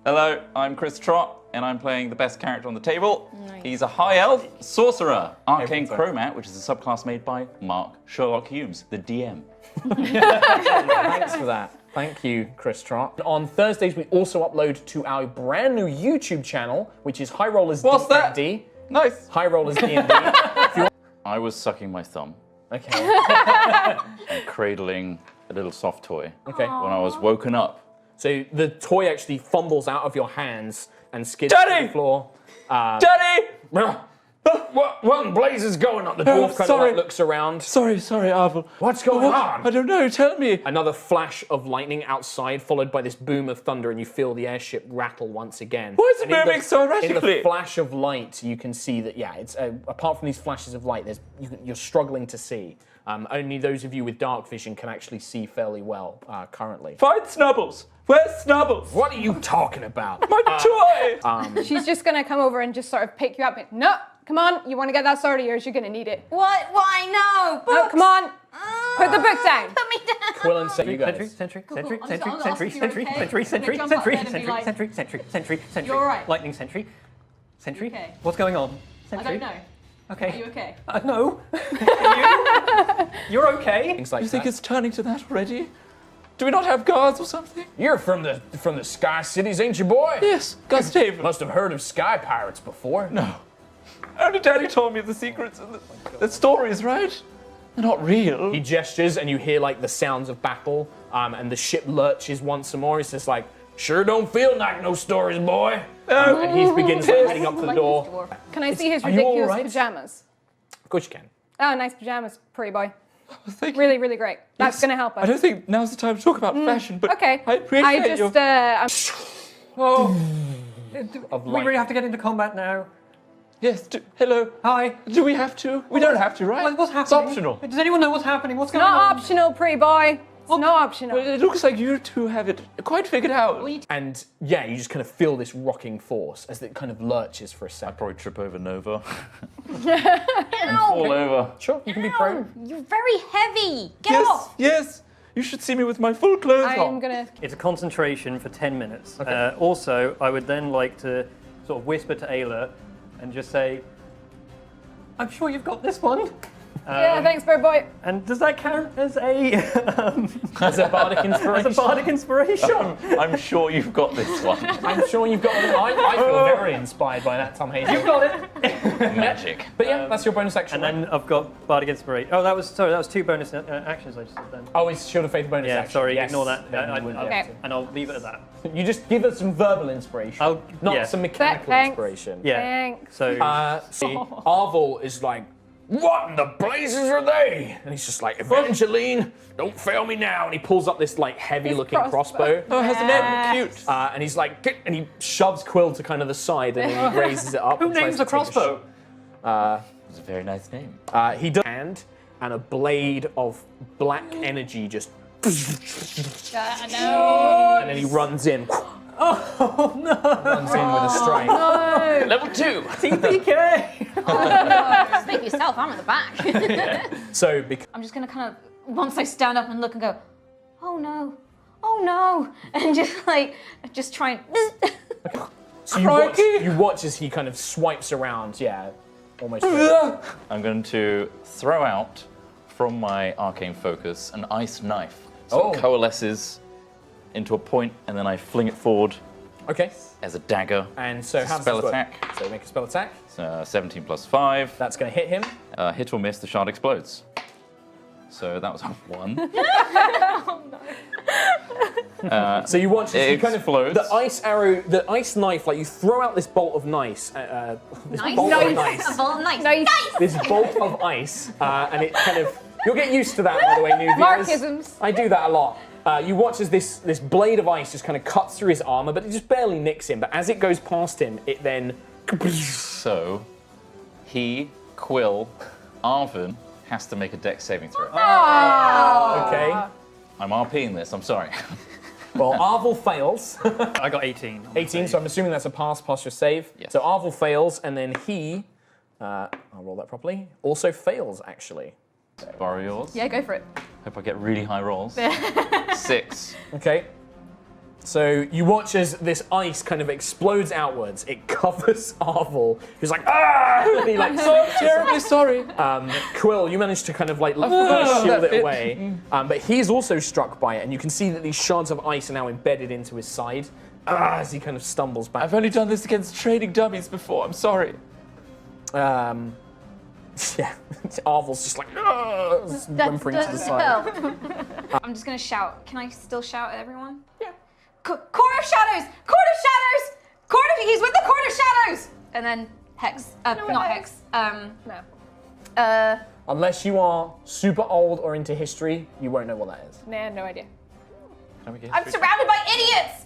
Hello, I'm Chris Trott, and I'm playing the best character on the table. Nice. He's a high elf sorcerer, Arcane Chromat, which is a subclass made by Mark Sherlock Humes, the DM. Thanks for that. Thank you, Chris Trott. On Thursdays, we also upload to our brand new YouTube channel, which is High Rollers D&D. What's that? Nice. High Rollers D&D. I was sucking my thumb Okay. and cradling a little soft toy Okay. when I was woken up. So the toy actually fumbles out of your hands and skids Daddy! to the floor. Daddy! What in blazes is going on? The dwarf kind of like looks around. Sorry, Arvel. What's going on? I don't know, tell me. Another flash of lightning outside, followed by this boom of thunder, and you feel the airship rattle once again. Why is it And in moving so In erratically? the flash of light, you can see that, yeah, it's apart from these flashes of light, you're struggling to see. Only those of you with dark vision can actually see fairly well currently. Find Snubbles. Where's Snubbles? What are you talking about? My toy! She's just gonna come over and just sort of pick you up. And, no, come on, you want to get that sword of yours? You're gonna need it. What? Why? No. Books. No, come on, put the books down. Put me down. Quill and say you guys. Sentry. You're all right. Lightning sentry. Sentry. Okay. What's going on? I Sentry. don't know. Okay. Are you okay? No. you? You're okay. Things like You think that. it's turning to that already? Do we not have guards or something? You're from the Sky Cities, ain't you, boy? Yes, Gustavus. Must have heard of sky pirates before. No. Only Daddy told me the secrets and the stories, right? They're not real. He gestures, and you hear like the sounds of battle, and the ship lurches once some more. He's just like, "Sure don't feel like no stories, boy." And he begins like, heading up to the door. Can I see his Are you all ridiculous right? pajamas? Of course you can. Oh, nice pajamas, pretty boy. Thank you. Really, really great. That's Yes. gonna help us. I don't think now's the time to talk about fashion, but Okay. I appreciate your... Oh. Of We light. really have to get into combat now. Yes, hello. Hi. Do we have to? We don't have to, right? What's happening? It's optional. Does anyone know what's happening? What's It's going not on? optional, pretty boy. It's not optional. Well, it looks like you two have it quite figured out. And yeah, you just kind of feel this rocking force as it kind of lurches for a I'd second. probably trip over Nova and Ow. fall over. Sure, you can be prone. You're very heavy. Get off. Yes. You should see me with my full clothes I'm on. gonna. It's a concentration for 10 minutes. Okay. Also, I would then like to sort of whisper to Ayla and just say, I'm sure you've got this one. Yeah, thanks, bird boy. And does that count as a As a bardic inspiration. as a bardic inspiration? I'm sure you've got this one. I'm sure you've got one. I feel very inspired by that, Tom Hayes. You've got it. Magic. But yeah, that's your bonus action. And then I've got bardic inspiration. Oh, that was 2 bonus actions I just did then. oh, it's Shield of Faith bonus Yeah, action. sorry, Yes, ignore that. then I- you wouldn't I- be able Okay. And I'll leave it at that. to. You just give us some verbal inspiration, not yeah. some mechanical Thanks. inspiration. Yeah. Thanks. So See, Arvel is like, what in the blazes are they? And he's just like, Evangeline, don't fail me now. And he pulls up this like heavy-looking crossbow. Oh, it has a name. Cute. And he's like, "Get-" and he shoves Quill to kind of the side, and then he raises it up. who and tries names to a take crossbow? It's a very nice name. He does hand, and a blade of black energy just, No. and then he runs in. Oh no! Runs in with a strike. No. Level 2. TPK! Speak for yourself. I'm at the back. So, because I'm just gonna kind of once I stand up and look and go, oh no, and just try and. so you watch as he kind of swipes around, yeah, almost. I'm going to throw out from my arcane focus an ice knife. So Oh. it coalesces into a point, and then I fling it forward Okay. as a dagger. And so how does Spell this work? attack. So make a spell attack. 17 plus 5. That's going to hit him. Hit or miss, the shard explodes. So that was a 1. So you watch as It he kind of explodes. the ice arrow, the ice knife, like you throw out this bolt of nice, this Nice. bolt of Nice. ice, Nice. Nice. this bolt of ice, and it kind of. You'll get used to that, by the way, new viewers. Markisms. I do that a lot. You watch as this blade of ice just kind of cuts through his armor, but it just barely nicks him. But as it goes past him, it then. So he, Quill, Arvin has to make a dex saving throw. Okay. I'm RPing this, I'm sorry. Well, Arvel fails. I got 18. 18, so I'm assuming that's a pass your save. Yes. So Arvel fails, and then he. I'll roll that properly. Also fails, actually. Borrow yours. Yeah, go for it. Hope I get really high rolls. 6. Okay. So you watch as this ice kind of explodes outwards. It covers Arvel, who's like, ah! And he like, So terribly sorry. Quill, you managed to kind of like shield that it bit. away. But he's also struck by it, and you can see that these shards of ice are now embedded into his side as he kind of stumbles back. I've only done this against trading dummies before. I'm sorry. Yeah, Arvel's just like, whimpering to the side. I'm just gonna shout. Can I still shout at everyone? Yeah. Court of Shadows! Court of Shadows! He's with the Court of Shadows! And then Hex. Not Hex. No. Unless you are super old or into history, you won't know what that is. Nah, no idea. I'm surrounded by idiots!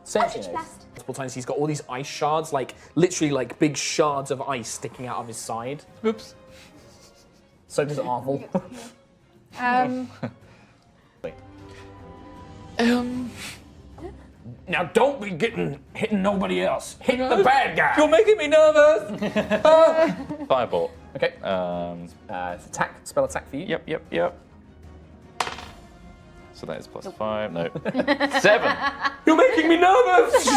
Sentry teach knows. best. Multiple times he's got all these ice shards, like literally like big shards of ice sticking out of his side. Oops. So does Arvel. Now don't be hitting nobody else. Hit the bad guy. You're making me nervous. Firebolt. Okay. Attack. Spell attack for you. Yep. So that is +5. No. 7. You're making me nervous.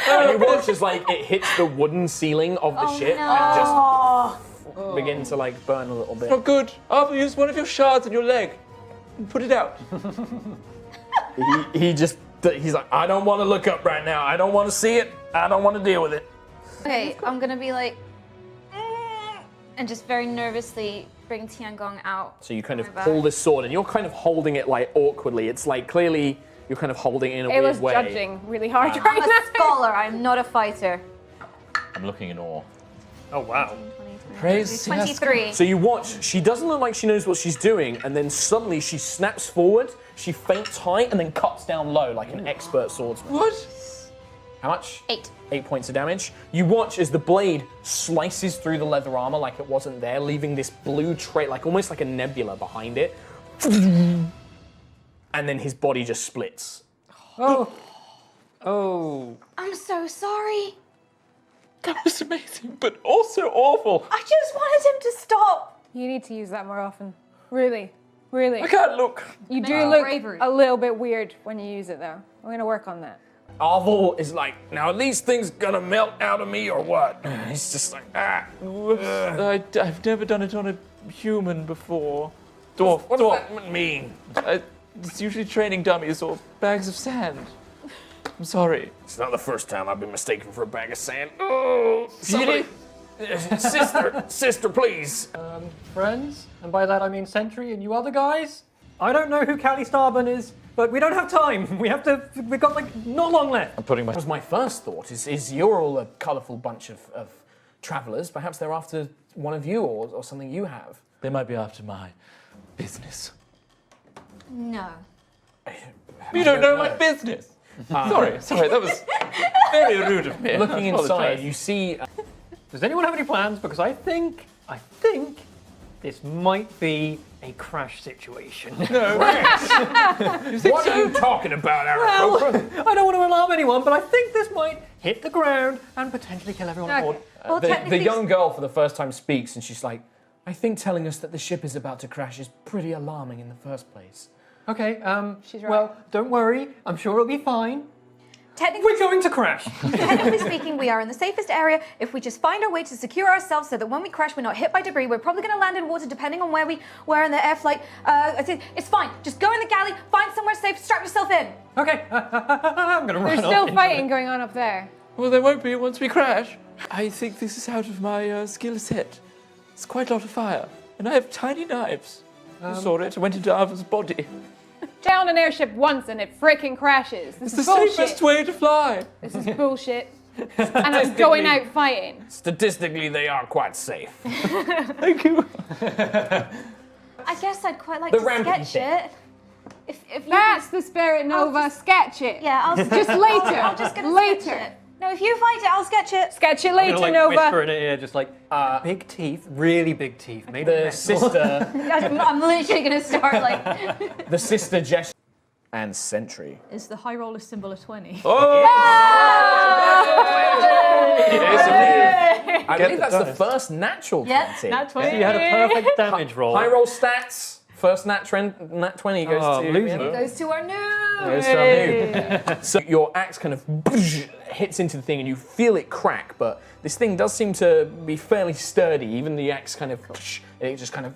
And you watch as like it hits the wooden ceiling of the ship and just begin to like burn a little bit. Not good. I'll use one of your shards in your leg and put it out. He's like, I don't want to look up right now. I don't want to see it. I don't want to deal with it. Okay, I'm gonna be like, and just very nervously bring Tiangong out. So you kind of my back. pull this sword and you're kind of holding it like awkwardly. It's like clearly you're kind of holding it in a weird Ayla's way. judging really hard I'm right a now. scholar, I'm not a fighter. I'm looking in awe. Oh, wow. 20, Praise 23. So you watch, she doesn't look like she knows what she's doing, and then suddenly she snaps forward, she feints high, and then cuts down low like an expert swordsman. What? How much? 8. 8 points of damage. You watch as the blade slices through the leather armor like it wasn't there, leaving this blue trail, like almost like a nebula behind it. And then his body just splits. Oh. I'm so sorry. That was amazing, but also awful. I just wanted him to stop. You need to use that more often. Really. Really. I can't look. You do Mental look bravery. a little bit weird when you use it though. We're gonna work on that. Arvel is like, now are these things gonna melt out of me or what? He's just like, I've never done it on a human before. What does that mean? It's usually training dummies or bags of sand. I'm sorry. It's not the first time I've been mistaken for a bag of sand. Oh, somebody. Sister, please. Friends, and by that I mean Sentry and you other guys. I don't know who Callie Starburn is, but we don't have time. We've got like not long left. I'm putting my. That was my first thought, is you're all a colourful bunch of travellers. Perhaps they're after one of you or something you have. They might be after my business. No. You don't know my business. Sorry, that was very rude of me. Looking I inside, apologize. you see... Does anyone have any plans? Because I think this might be a crash situation. No. What are you talking about, Aerois? I don't want to alarm anyone, but I think this might hit the ground and potentially kill everyone on board. Well, The technically, young girl for the first time speaks and she's like, I think telling us that the ship is about to crash is pretty alarming in the first place. Okay, She's right. well, don't worry. I'm sure it'll be fine. technically We're going to crash. Technically speaking, we are in the safest area if we just find our way to secure ourselves so that when we crash, we're not hit by debris. We're probably going to land in water depending on where we were in the air flight. It's fine. Just go in the galley, find somewhere safe, strap yourself in. Okay, I'm going to run There's off still into fighting going on up there. Well, there won't be once we crash. I think this is out of my skill set. It's quite a lot of fire, and I have tiny knives. You saw it. I went into Arvel's body. Down an airship once and it freaking crashes. This It's the is bullshit. safest way to fly. This is bullshit. And I'm going out fighting. Statistically, they are quite safe. Thank you. I guess I'd quite like The to ramping sketch it. If you That's the spirit, Nova. I'll Sketch it. yeah, I'll Just later. I'm just gonna Later. sketch it. No, if you fight it, I'll sketch it. Sketch it I'm later, gonna, like, whisper Nova. in her ear, just like, big teeth, really big teeth. Maybe The metal. sister, I'm literally gonna start like. the sister gesture, and Sentry. Is the high roller symbol a 20? I believe that's the first natural Yeah, 20. Nat 20. So you had a perfect damage roll. High roll stats. First nat 20 goes to losing. Ian. Goes to our noob. So your axe kind of hits into the thing and you feel it crack, but this thing does seem to be fairly sturdy. Even the axe kind of, it just kind of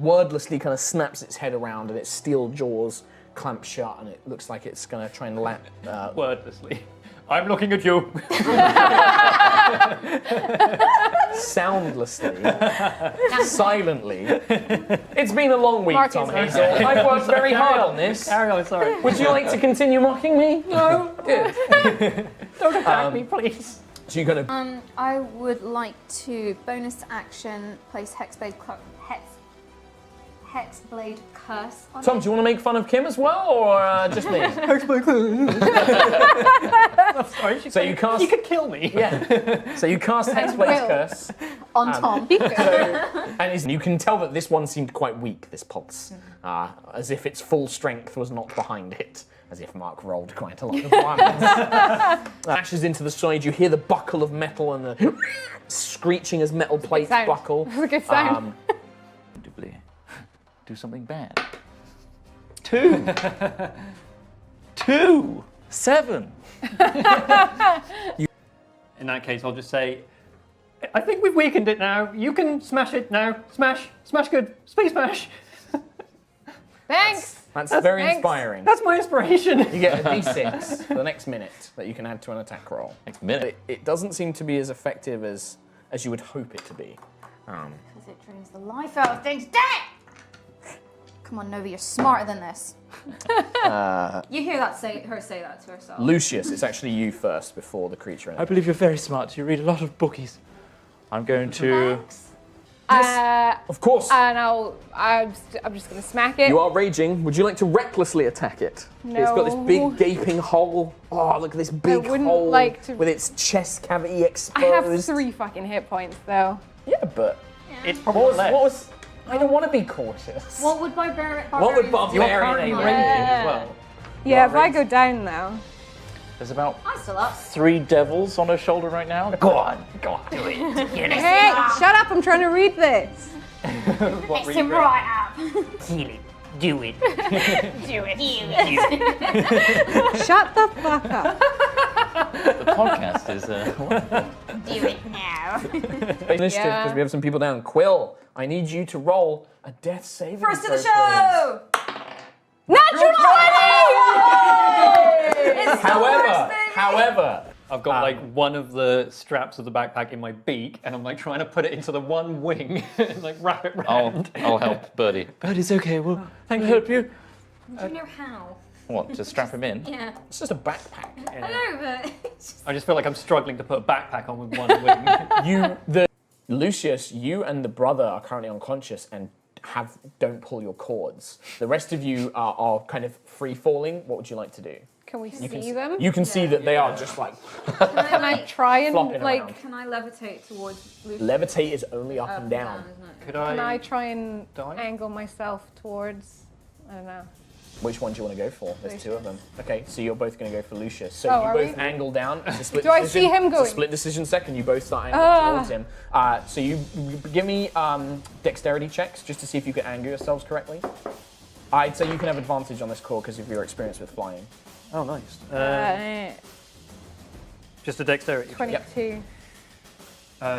wordlessly kind of snaps its head around and its steel jaws clamp shut and it looks like it's going to try and land. Wordlessly. I'm looking at you. Soundlessly, silently. It's been a long week, Mark Tom is Hazel. I've worked very hard on this. Carry on, sorry. Would you like to continue mocking me? No? Good. Don't attack me, please. So you're going to... I would like to bonus action place Hexblade Curse on Tom, it. do you want to make fun of Kim as well, or just me? Sorry, So you cast... You could kill me. Yeah. So you cast Hexblade's Curse. On Tom. And you can tell that this one seemed quite weak, this pulse. As if its full strength was not behind it. As if Mark rolled quite a lot of ones. Ashes into the side, you hear the buckle of metal and the screeching as metal plates sound. buckle. That's a good sound. Do something bad. 2. 2. 7. In that case, I'll just say, I think we've weakened it now. You can smash it now. Smash. Smash good. Space smash. Thanks. That's very thanks. inspiring. That's my inspiration. You get a d6 for the next minute that you can add to an attack roll. Next minute. It doesn't seem to be as effective as you would hope it to be. Because it drains the life out of things. Damn it! Come on, Nova, you're smarter than this. You hear that her say that to herself. Lucius, it's actually you first before the creature. I believe you're very smart. You read a lot of bookies. I'm going to... Thanks. Of course. And I'm just gonna smack it. You are raging. Would you like to recklessly attack it? It's got this big gaping hole. Oh, look at this big wouldn't hole like to- with its chest cavity exposed. I have 3 fucking hit points though. Yeah, but It's probably what less. was? I don't want to be cautious. What would barbarian? What would You're barbarian currently aim raging at? as well. Yeah, if I go down though. There's about I'm still up. 3 devils on her shoulder right now. Go on, do it. Hey, shut up! I'm trying to read this. What Fix him right up. Do it. Shut the fuck up. The podcast is... Do it now. Initiative, Yeah. because we have some people down. Quill, I need you to roll a death saving First of the throw, show. Natural 20! It's the worst thing. However, I've got like one of the straps of the backpack in my beak, and I'm like trying to put it into the one wing and like wrap it round. I'll help Birdie. Birdie's okay. We'll Thank you. help you. Do you know how? What, to strap him in? Yeah. It's just a backpack. I know, but it's just... I just feel like I'm struggling to put a backpack on with one wing. Lucius, you and the brother are currently unconscious and don't pull your cords. The rest of you are kind of free falling. What would you like to do? Can we see them? You can see that they are just like Can I try and flopping like? around. Can I levitate towards Lucius? Levitate is only up and down. Isn't it? Could Can I I? try and Die? angle myself towards? I don't know. Which one do you want to go for? There's Lucius. 2 of them. Okay, so you're both going to go for Lucius. So Oh, you are both we? angle down. It's a split Do I decision. see him It's a going? split decision second. You both start angling towards him. So you give me dexterity checks just to see if you can angle yourselves correctly. I'd say you can have advantage on this call because of your experience with flying. Oh, nice. Just a dexterity. 22.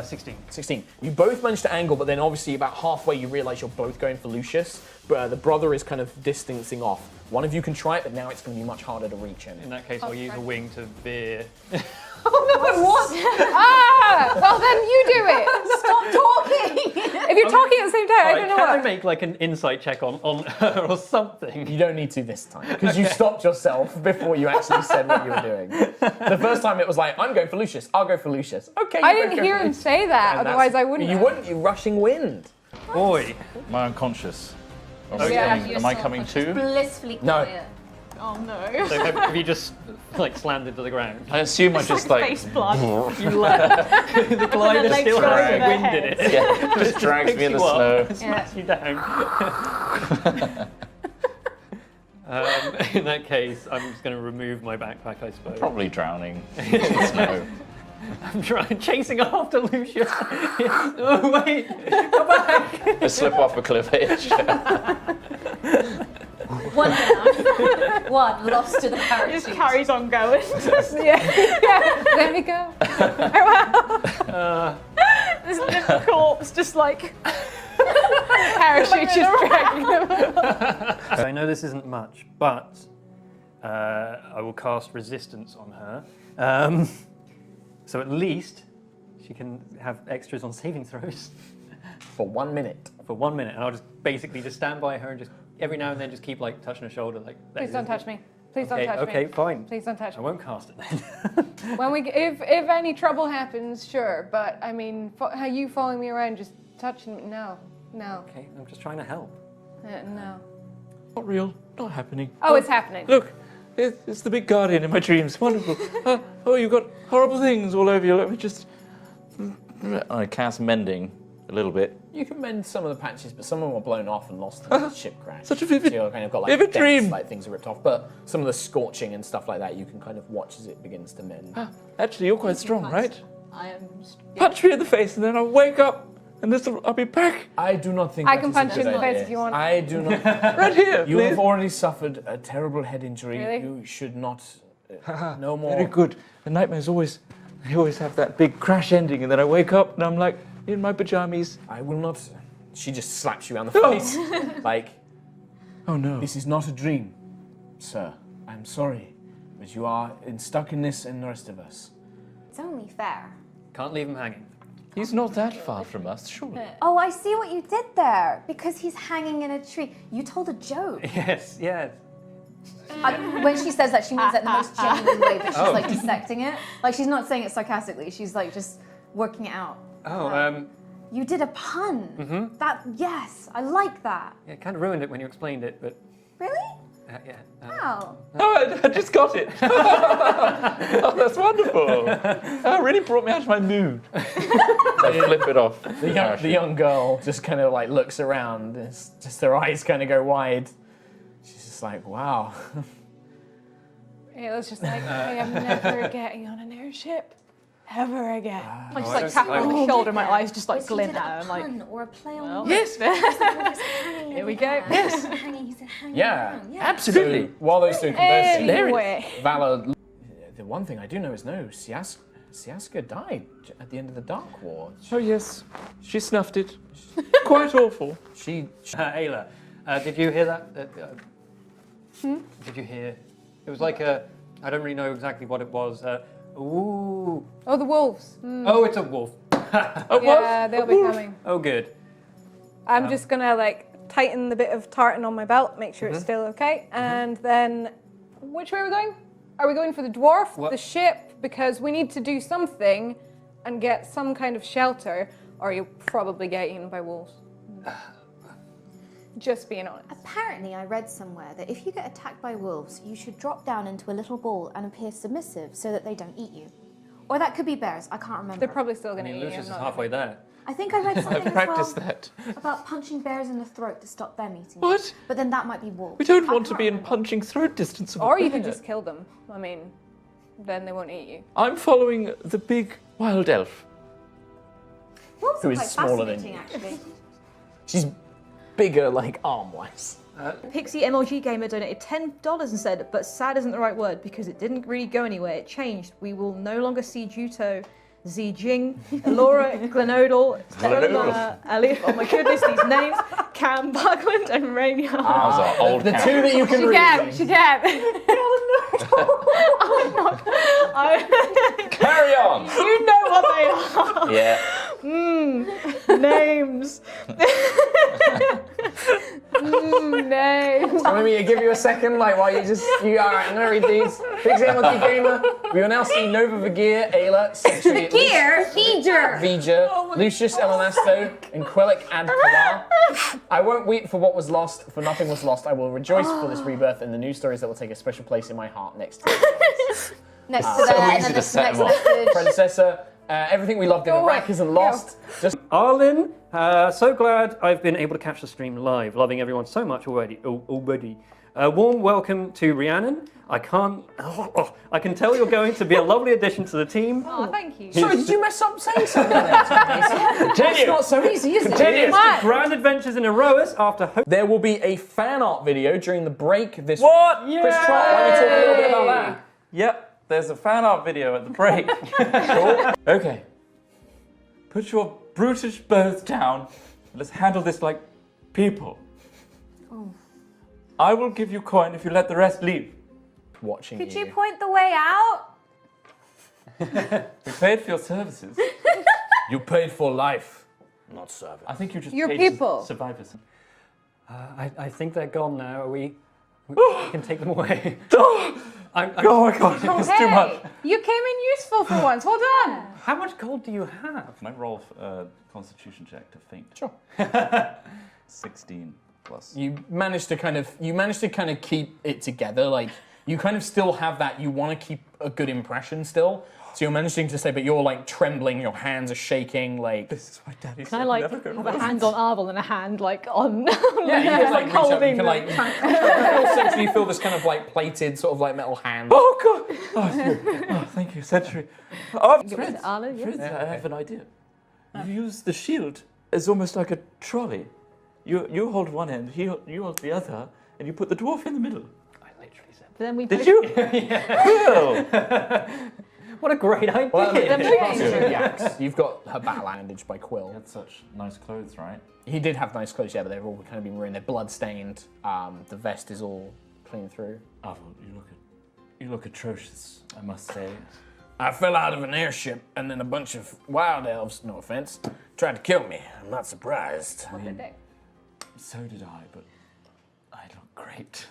16. 16. You both manage to angle, but then obviously about halfway you realise you're both going for Lucius, but the brother is kind of distancing off. One of you can try it, but now it's going to be much harder to reach him. In that case, I'll use a wing to veer. Well then you do it. Stop talking. If you're talking at the same time, I don't know Can I what. make like an insight check on her or something? You don't need to this time, because you stopped yourself before you actually said what you were doing. The first time it was like, I'm going for Lucius, I'll go for Lucius. Okay, I you both didn't go hear for him Lucius. say that, And otherwise that's- I wouldn't. You wouldn't, you rushing wind. Boy. Am I unconscious? Yeah. Am I coming too? Blissfully No. quiet. Oh no. So have you just like slammed into the ground? I assume I just like... Face plant. You left. The glider legs still go has over the their wind in heads. it. Yeah, just drags me in the Picks you snow. up, smacks you down. In that case, I'm just going to remove my backpack, I suppose. Probably drowning in the snow. I'm chasing after Lucius. Oh, wait, come back. I slip off a cliff edge. One down. One lost to the parachute. Just carries on going. yeah. There we go. This little corpse just like Parachute just dragging them. So I know this isn't much, but I will cast resistance on her. So at least she can have extras on saving throws For 1 minute. for 1 minute, and I'll just basically just stand by her and just every now and then just keep like touching her shoulder, like. Please don't touch me. Please don't Okay, touch me. okay, fine. Please don't touch I me. won't cast it then. When if any trouble happens, sure. But I mean, how you following me around, just touching me? No. Okay, I'm just trying to help. No. Not real. Not happening. Oh, it's happening. Look, it's the big guardian in my dreams. Wonderful. Oh, you've got horrible things all over you. Let me just. I cast mending a little bit. You can mend some of the patches, but some of them were blown off and lost in the ship crash. Such a vivid- So you've kind of got like vivid dents, dream. like things are ripped off. But some of the scorching and stuff like that, you can kind of watch as it begins to mend. Actually, you're quite strong, right? I am. Punch me in the face, and then I'll wake up, and I'll be back I do not think I that can is a punch you good in the face idea. if you want. I do not. right here. You please. have already suffered a terrible head injury. Really? You should not. No more. Very good. The nightmares always have that big crash ending, and then I wake up and I'm like in my pajamas. I will not. She just slaps you around the No. face. Like, Oh no. this is not a dream, sir. I'm sorry, but you are stuck in this and the rest of us. It's only fair. Can't leave him hanging. He's not that far from us, surely. Oh, I see what you did there. Because he's hanging in a tree. You told a joke. Yes, yes. When she says that, she means that in the most genuine way, but she's like dissecting it. Like she's not saying it sarcastically. She's like just working it out. Oh, You did a pun. Mm-hmm. Yes, I like that. yeah, kind of ruined it when you explained it, but Really? yeah. Wow. Oh, I just got it. Oh, that's wonderful. Oh, it really brought me out of my mood. I flip it off. The young girl just kind of like looks around. It's just her eyes kind of go wide. She's just like, wow. Ayla's just like, I am never getting on an airship. Ever again. I just like tap her on the shoulder, my eyes just like glint at her. I'm like, pun or a play on well. words. Yes, Here we go. Yes. He said hanging Yeah. around. absolutely. So, while those two are conversing, Anyway. Valor. The one thing I do know is Siaska died at the end of the Dark War. Oh yes, she snuffed it. Quite awful. She Ayla, did you hear that? Did you hear? It was like a. I don't really know exactly what it was. Ooh. Oh, the wolves. Oh, it's a wolf. Yeah, they'll be coming. Oh, good. I'm just gonna like tighten the bit of tartan on my belt, make sure it's still okay, and then which way are we going? Are we going for the dwarf, What? the ship? Because we need to do something and get some kind of shelter, or you'll probably get eaten by wolves. Just being honest. Apparently, I read somewhere that if you get attacked by wolves, you should drop down into a little ball and appear submissive so that they don't eat you. Or that could be bears. I can't remember. They're probably still I gonna mean, eat you. Lucius is I'm not- halfway there. I think I read something I've as practiced well that. about punching bears in the throat to stop them eating. you. What? But then that might be wolves. We don't I want to can't be in remember. punching throat distance of a Or you can bear. just kill them. I mean, then they won't eat you. I'm following the big wild elf. Wolves Who are is quite smaller than fascinating, actually. she's bigger, like arm-wise. Pixie MLG Gamer donated $10 and said, but sad isn't the right word because it didn't really go anywhere. It changed. We will no longer see Juto, Zijing, Laura, Glenodal, Elena, Alif. Oh my goodness, these names. Cam Buckland and Rainier. Those are old The two that you can She read. can. She can. Carry on. You know what they are. Yeah. Names. Names. So maybe give you a second, like while you alright, I'm gonna read these. Pixie MLG Gamer. We will now see Nova Vigir, Ayla, Sentry, Vija, Lucius Elanasto, and Quellic Ad Kalar. I won't weep for what was lost, for nothing was lost. I will rejoice for this rebirth and the new stories that will take a special place in my heart next year. Next to So that, easy and to then set next them up. message. Predecessor, everything we loved in Go Iraq away. isn't lost. Just Arlen, so glad I've been able to catch the stream live. Loving everyone so much already. A warm welcome to Rhiannon. I can tell you're going to be a lovely addition to the team. Oh, thank you. Sorry, did you mess up saying something there? It's not so easy, is it? Continues to grand adventures in Aerois after There will be a fan art video during the break this What? week. Chris Trott, why don't you talk a little bit about that? Yep, there's a fan art video at the break. Sure. Okay. Put your brutish birds down. Let's handle this like people. I will give you coin if you let the rest leave. Watching Could you point the way out? We paid for your services. You paid for life, not service. I think you just Your paid people. survivors. I think they're gone now. We can take them away. Oh my god, that was too much. You came in useful for once. Well done. How much gold do you have? Can I roll constitution check to faint? Sure. 16 plus. You managed to kind of keep it together. Like you kind of still have that. You want to keep a good impression still. So you're managing to say, but you're like trembling. Your hands are shaking. Like This is why Daddy Can said I like never go have wrong. a hand on Arvel and a hand like on? yeah, you can like reach up. You holding can like essentially feel this kind of like plated sort of like metal hand. Oh god! Oh, thank you, Century. Oh, Fritz, Arlo, yes. Fritz, I have an idea. You use the shield as almost like a trolley. You hold one end, you hold the other, and you put the dwarf in the middle. I literally said. Then we Did you? Cool. What a great idea! Well, I mean, Them it's change. part of the axe. You've got her battle bandaged by Quill. You had such nice clothes, right? He did have nice clothes, yeah, but they've all kind of been ruined. They're blood stained. The vest is all clean through. Oh, you look atrocious, I must say. I fell out of an airship, and then a bunch of wild elves, no offense, tried to kill me. I'm not surprised. So did I, but I look great.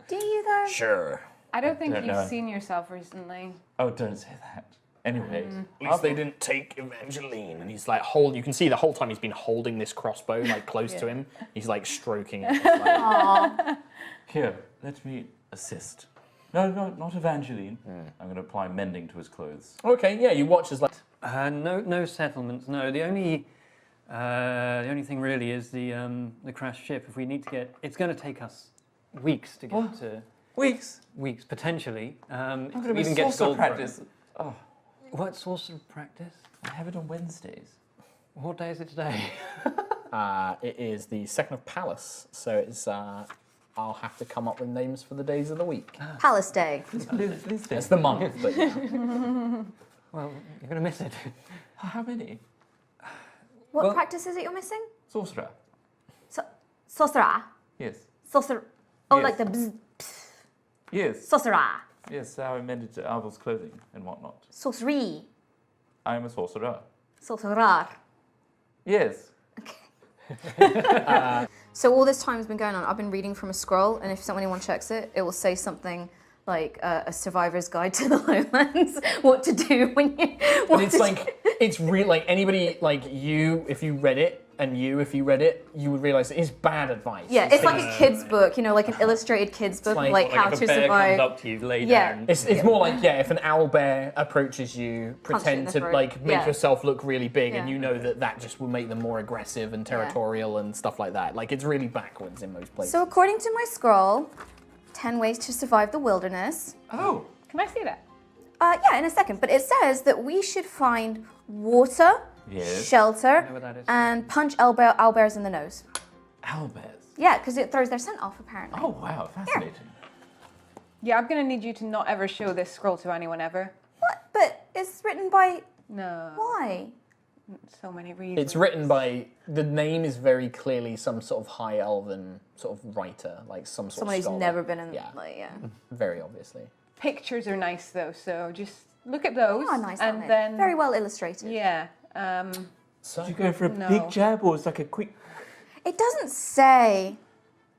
Do you though? Sure. I don't think don't you've know. seen yourself recently. Oh, don't say that. Anyway, At least they didn't take Evangeline. And he's like, you can see the whole time he's been holding this crossbow like close to him. He's like stroking it. It's like, here, let me assist. No, not Evangeline. I'm going to apply mending to his clothes. okay, yeah, you watch as like, No settlements. No, the only thing really is the crashed ship. If we need to get, it's going to take us weeks to get to. Weeks. Weeks potentially. I'm going to be even get salsa gold practice. Oh, What sorts of practice? I have it on Wednesdays. What day is it today? it is the 2nd of Palace, so it's, I'll have to come up with names for the days of the week. Palace Day. Please It's the month, but yeah. Well, you're going to miss it. How many? What Well- practice is it you're missing? Sorcerer. Sorcerer. Yes. Sorcerer. Oh, Yes. like the bzz, Yes. sorcerer. Yes, how I mended to Arvel's clothing and whatnot. Sorcery. I am a sorcerer. Sorcerer. Yes. So all this time has been going on. I've been reading from a scroll, and if anyone checks it, it will say something like a survivor's guide to the lowlands. What to do when you. But it's like, it's real, like anybody, like you, if you read it, and if you read it, you would realise it's bad advice. Yeah, it's like a kid's book, you know, like an illustrated kid's book, like- like how if to a bear survive. comes up to you, lay Yeah. down. It's more like, yeah, if an owl bear approaches you, Punch it in pretend the to throat. like make Yeah. yourself look really big, and Yeah. you know that just will make them more aggressive and territorial and stuff like that. Like it's really backwards in most places. So according to my scroll, 10 ways to survive the wilderness. Oh. Can I see that? Yeah, in a second. But it says that we should find water, Yes. shelter, know what that is. and punch owlbears in the nose. Owlbears. Yeah, because it throws their scent off, apparently. Oh, wow. Fascinating. Yeah, I'm gonna need you to not ever show this scroll to anyone ever. What? But it's written by. No. Why? So many reasons. It's written by, the name is very clearly some sort of high elven sort of writer, like some sort Someone of who's scholar. never been in. Yeah. Like, yeah. Very obviously. Pictures are nice though, so just look at those. Oh, nice. and aren't they? then Very well illustrated. yeah. So, Did you go for a No. big jab or it's like a quick. It doesn't say.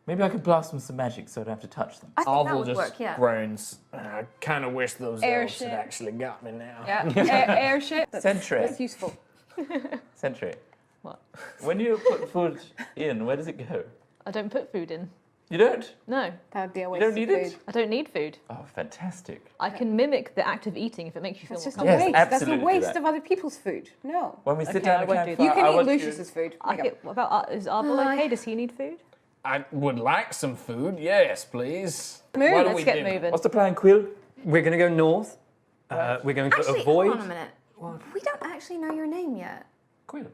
Maybe I could blast them with some magic so I don't have to touch them. I think that Arvel would just work. Yeah. groans. I kind of wish those elves Airship. had actually got me now. Yeah. Airship. Sentry. That's useful. Sentry. What? When you put food in, where does it go? I don't put food in. You don't? No, That would be a You waste don't of need food. it? I don't need food. Oh, fantastic. I can mimic the act of eating if it makes you feel That's more just a Yes, waste. That's a absolutely do waste that. of other people's food. No. When we sit Okay, down I at won't do campfire, You can I eat want Lucius's food. I Okay. get, what about is Arbel okay? Does he need food? I would like some food. Yes, please. Move, What are let's we get doing? moving. What's the plan, Quill? We're going to go north. We're going to Actually, avoid. hold on a minute. We don't actually know your name yet. Quill.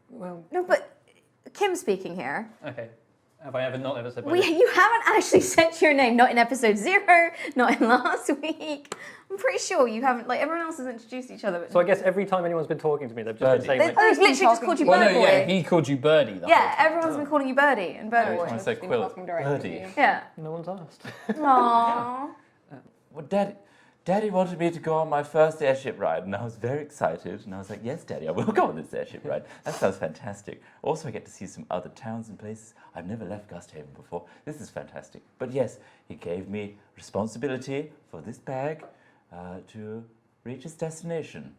Well, No, but Kim speaking here. okay. Have I not ever said my You haven't actually said your name, not in episode 0, not in last week. I'm pretty sure you haven't, like, everyone else has introduced each other. But So I guess every time anyone's been talking to me, they've just been saying, They've like, literally just called you Well, Bird no, Boy. yeah, he called you Birdie. Yeah, everyone's been calling you Birdie and Bird Boy. I said Quill. Birdie. Yeah. no one's asked. Aww. Well, Daddy wanted me to go on my first airship ride, and I was very excited. And I was like, yes, Daddy, I will go on this airship ride. That sounds fantastic. Also, I get to see some other towns and places. I've never left Gusthaven before. This is fantastic. But yes, he gave me responsibility for this bag to reach its destination.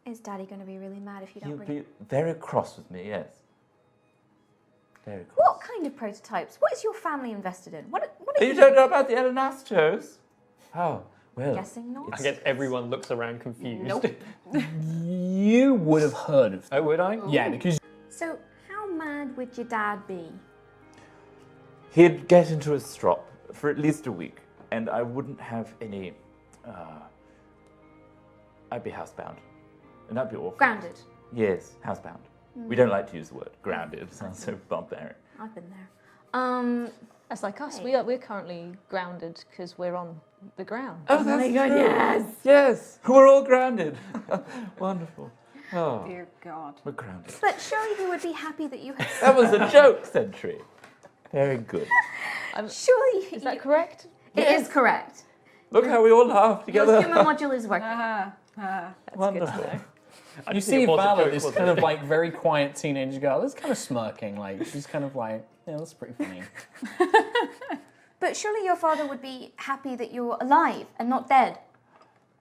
Is Daddy going to be really mad if you don't He'll bring be very cross with me, yes. Very cross. What kind of prototypes? What is your family invested in? What are You don't know about the Elenastros? Oh, well. guessing not? I guess everyone looks around confused. Nope. You would have heard of them. Oh, would I? Yeah, because So, how mad would your dad be? He'd get into a strop for at least a week, and I wouldn't have any. I'd be housebound, and that'd be awful. Grounded. Yes, housebound. We don't like to use the word grounded. It sounds so barbaric. I've been there. That's like us. We're currently grounded because we're on the ground. Oh, that's true. Yes, yes. We're all grounded. Wonderful. Oh, Dear God. we're grounded. But surely he would be happy that you had. That was a joke, Sentry. Very good. Surely Is that correct? It is correct. Look how we all laugh Your together. humour module is working. That's Wonderful. good to know. you see Vala, this kind of like very quiet teenage girl, that's kind of smirking. Like she's kind of like, yeah, that's pretty funny. But surely your father would be happy that you're alive and not dead.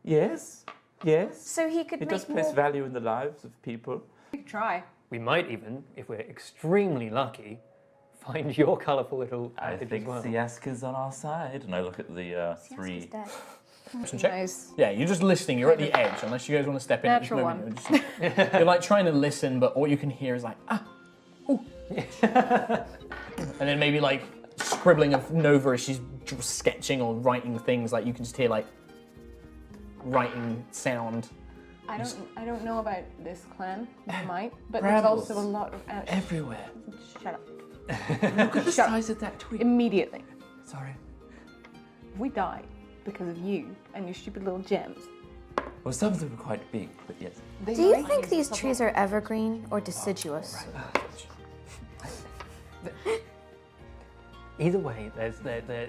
Yes, yes. So he could It does make place more. value in the lives of people. We could try. We might even, if we're extremely lucky, find your colourful little I package think as well. Siaska's on our side, and I look at the Yes, he's three. dead. Some check. Nice. Yeah, you're just listening. You're at the edge, unless you guys want to step in. at this Natural moment. You're, just, you're like trying to listen, but all you can hear is like ooh, and then maybe like scribbling of Nova as she's sketching or writing things. Like you can just hear like writing sound. I don't know about this clan. You might, but Brambles. there's also a lot of. Everywhere. Shut up. Look at the size of that twig. Immediately. Sorry. We died because of you and your stupid little gems. Well, some of them are quite big, but yes. Do you think these trees are evergreen or deciduous? Either way, there's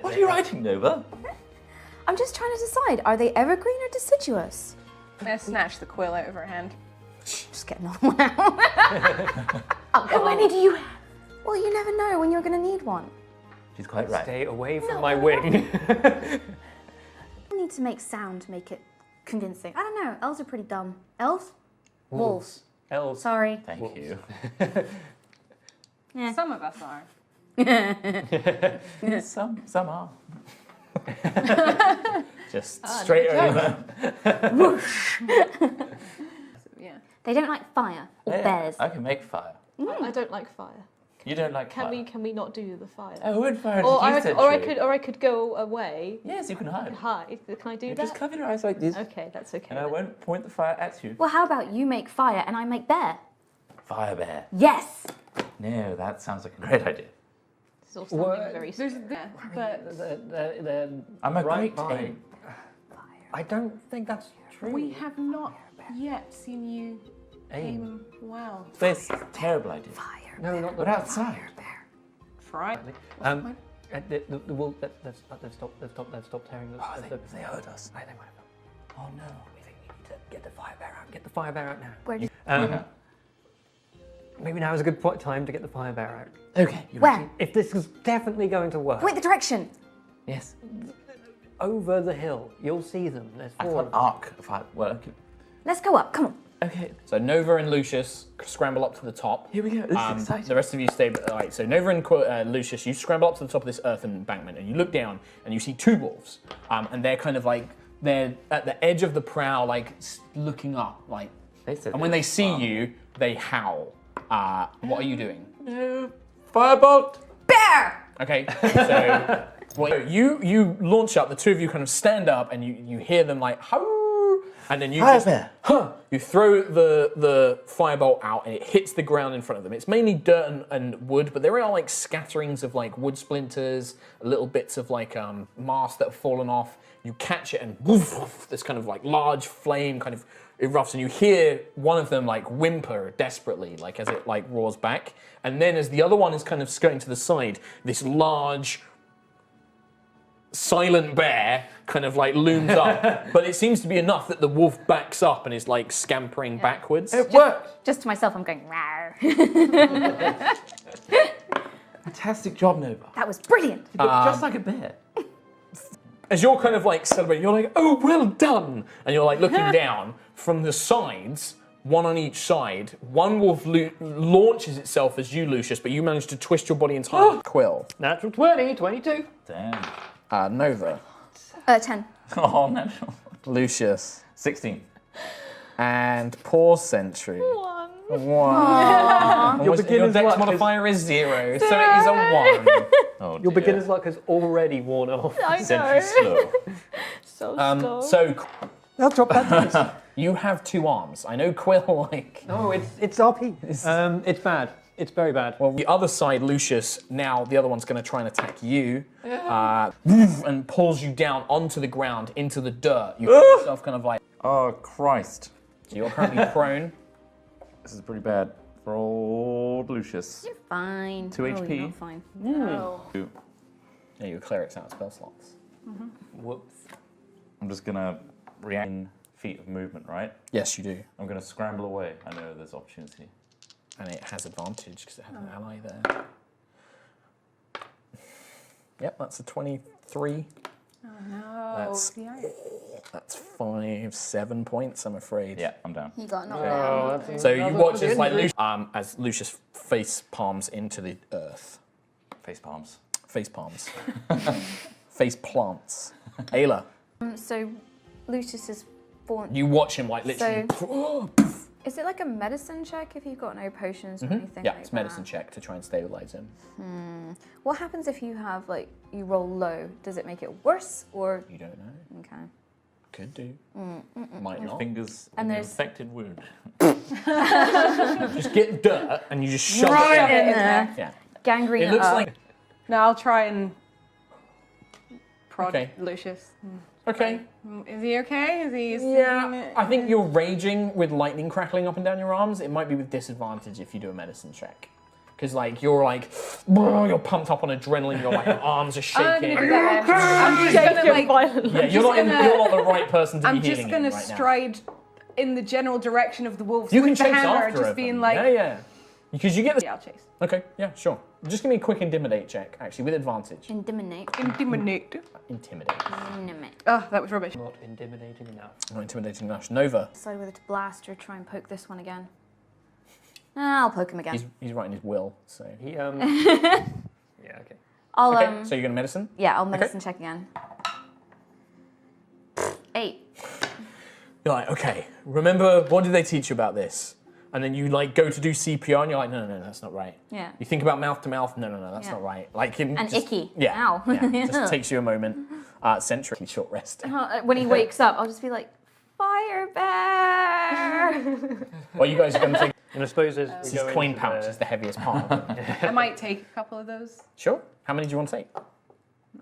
What are you writing, Nova? I'm just trying to decide. Are they evergreen or deciduous? I snatched the quill out of her hand. Just get another one out. How many do you have? Well, you never know when you're going to need one. She's quite right. Stay away from my wing. You need to make sound to make it convincing. I don't know. Elves are pretty dumb. Elves? Wolves. Elves. Sorry. Thank you. Some of us are. Some are. Just straight over. Yeah. They don't like fire or Yeah, bears. I can make fire. I don't like fire. You don't like fire. Can we not do the fire? I would fire Or you, I could go away. Yes, you can hide. And hide. Can I do You that? just cover your eyes like this, Okay, that's okay. and I then. won't point the fire at you. Well, how about you make fire and I make bear? Fire bear. Yes. No, that sounds like a great idea. This is all sounding What? very There's but They're I'm a right great by. aim. I don't think that's true. we have not yet seen you aim well. That's a terrible idea. No, not the But outside. Try. They've stopped tearing the. They heard us. They might have. Oh no. We think we need to get the fire bear out. Get the fire bear out now. Where do Maybe now is a good time to get the fire bear out. Okay. Where? If this is definitely going to work, Point the direction. Yes. over the hill, you'll see them. There's I four. can't arc if I. Well, okay. Let's go up. Come on. Okay. So Nova and Lucius scramble up to the top. Here we go. This is exciting. The rest of you stay. Right, so Nova and Lucius, you scramble up to the top of this earth embankment, and you look down, and you see two wolves, and they're kind of like they're at the edge of the prow, like looking up, like. They said And when they see you, they howl. What are you doing? No. Firebolt. Bear There! Okay, so well, you launch up. The two of you kind of stand up, and you hear them like, "Hoo!" And then you just, you throw the firebolt out, and it hits the ground in front of them. It's mainly dirt and wood, but there are like scatterings of like wood splinters, little bits of like mast that have fallen off. You catch it, and woof, this kind of like large flame kind of erupts, and you hear one of them like whimper desperately, like as it like roars back. And then as the other one is kind of skirting to the side, this large silent bear kind of like looms up, but it seems to be enough that the wolf backs up and is like scampering backwards. It worked. Just to myself, I'm going, rawr. Fantastic job, Nova. That was brilliant. You look just like a bear. As you're kind of like celebrating, you're like, oh, well done. And you're like looking down from the sides, one on each side. One wolf launches itself as you, Lucius, but you manage to twist your body entirely. Quill. Natural 20, 22. Damn. Nova. 10. Oh, natural. Lucius. 16. And poor Sentry. One. Your Your beginner's dex luck modifier is 0, so it is a 1. Oh, Your dear. beginner's luck has already worn off. Sentry slow. So slow. So I'll drop that dice. you have 2 arms. I know Quill like. No, it's RP. It's bad. It's very bad. Well, the other side, Lucius, now the other one's going to try and attack you, and pulls you down onto the ground, into the dirt. You feel yourself kind of like. Oh, Christ. So you're currently prone. This is pretty bad for old Lucius. You're fine. 2 Oh, HP. you're not fine. Yeah, your cleric's out of spell slots. Whoops. I'm just gonna react in feet of movement, right? Yes, you do. I'm gonna scramble away. I know there's opportunity. And it has advantage because it has an ally there. Yep, that's a 23. Oh no. That's 7 points, I'm afraid. Yeah, I'm down. He got knocked down. That's So you watch as Lucius face palms into the earth. Face palms. Face palms. Face plants. Ayla, So Lucius is born. you watch him like literally. Is it like a medicine check if you've got no potions or anything? Yeah, like it's medicine that? check to try and stabilize him. What happens if you have like you roll low? Does it make it worse or? You don't know. Okay. Could do. Might Your not. fingers And in the there's- infected wound. Just get dirt and you just shove Right it in there. Yeah. Gangrene. It looks up. like. No, I'll try and prod Okay. Lucius. Okay. Is he okay? Is he? Yeah, I think you're raging with lightning crackling up and down your arms. It might be with disadvantage if you do a medicine check. Because like you're pumped up on adrenaline. Your like arms are I'm shaking. gonna do that then. I'm just gonna like. violently. Yeah, you're not the right person to I'm be just healing gonna him right now. stride in the general direction of the wolves You can with the chase hammer, after just them. being like, yeah. Because you get the. yeah, I'll chase. Okay, yeah, sure. Just give me a quick intimidate check, actually, with advantage. Intimidate. Intimidate. Intimidate. Oh, that was rubbish. Not intimidating enough. Not intimidating enough. Nova. Decide whether to blast or try and poke this one again. I'll poke him again. He's writing his will, so. He yeah, okay. I'll Okay, so you're gonna medicine. yeah, I'll medicine check again. 8. You're like, okay, remember, what did they teach you about this? And then you like go to do CPR and you're like, no, that's not right. Yeah. You think about mouth to mouth, no, that's Yeah. not right. Like And icky. Yeah. Ow. Yeah, just takes you a moment. Sentry, short rest. When he wakes up, I'll just be like, fire bear. Well, you guys are gonna take And I suppose as we his go coin into pouch the- is the heaviest part. I might take a couple of those. Sure. How many do you want to take? No,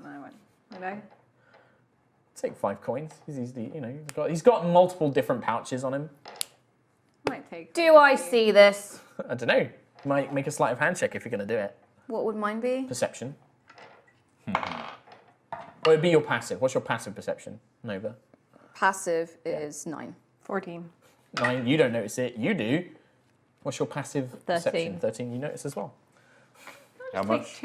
I won't. You know? Take 5 coins. He's easily, he's got multiple different pouches on him. I might take. Do I see this? I don't know. You might make a sleight of hand check if you're gonna do it. What would mine be? Perception. Or it'd be your passive. What's your passive perception, Nova? Passive is 9. 14. 9, you don't notice it. You do. What's your passive perception? 13. 13, you notice as well. How Take much?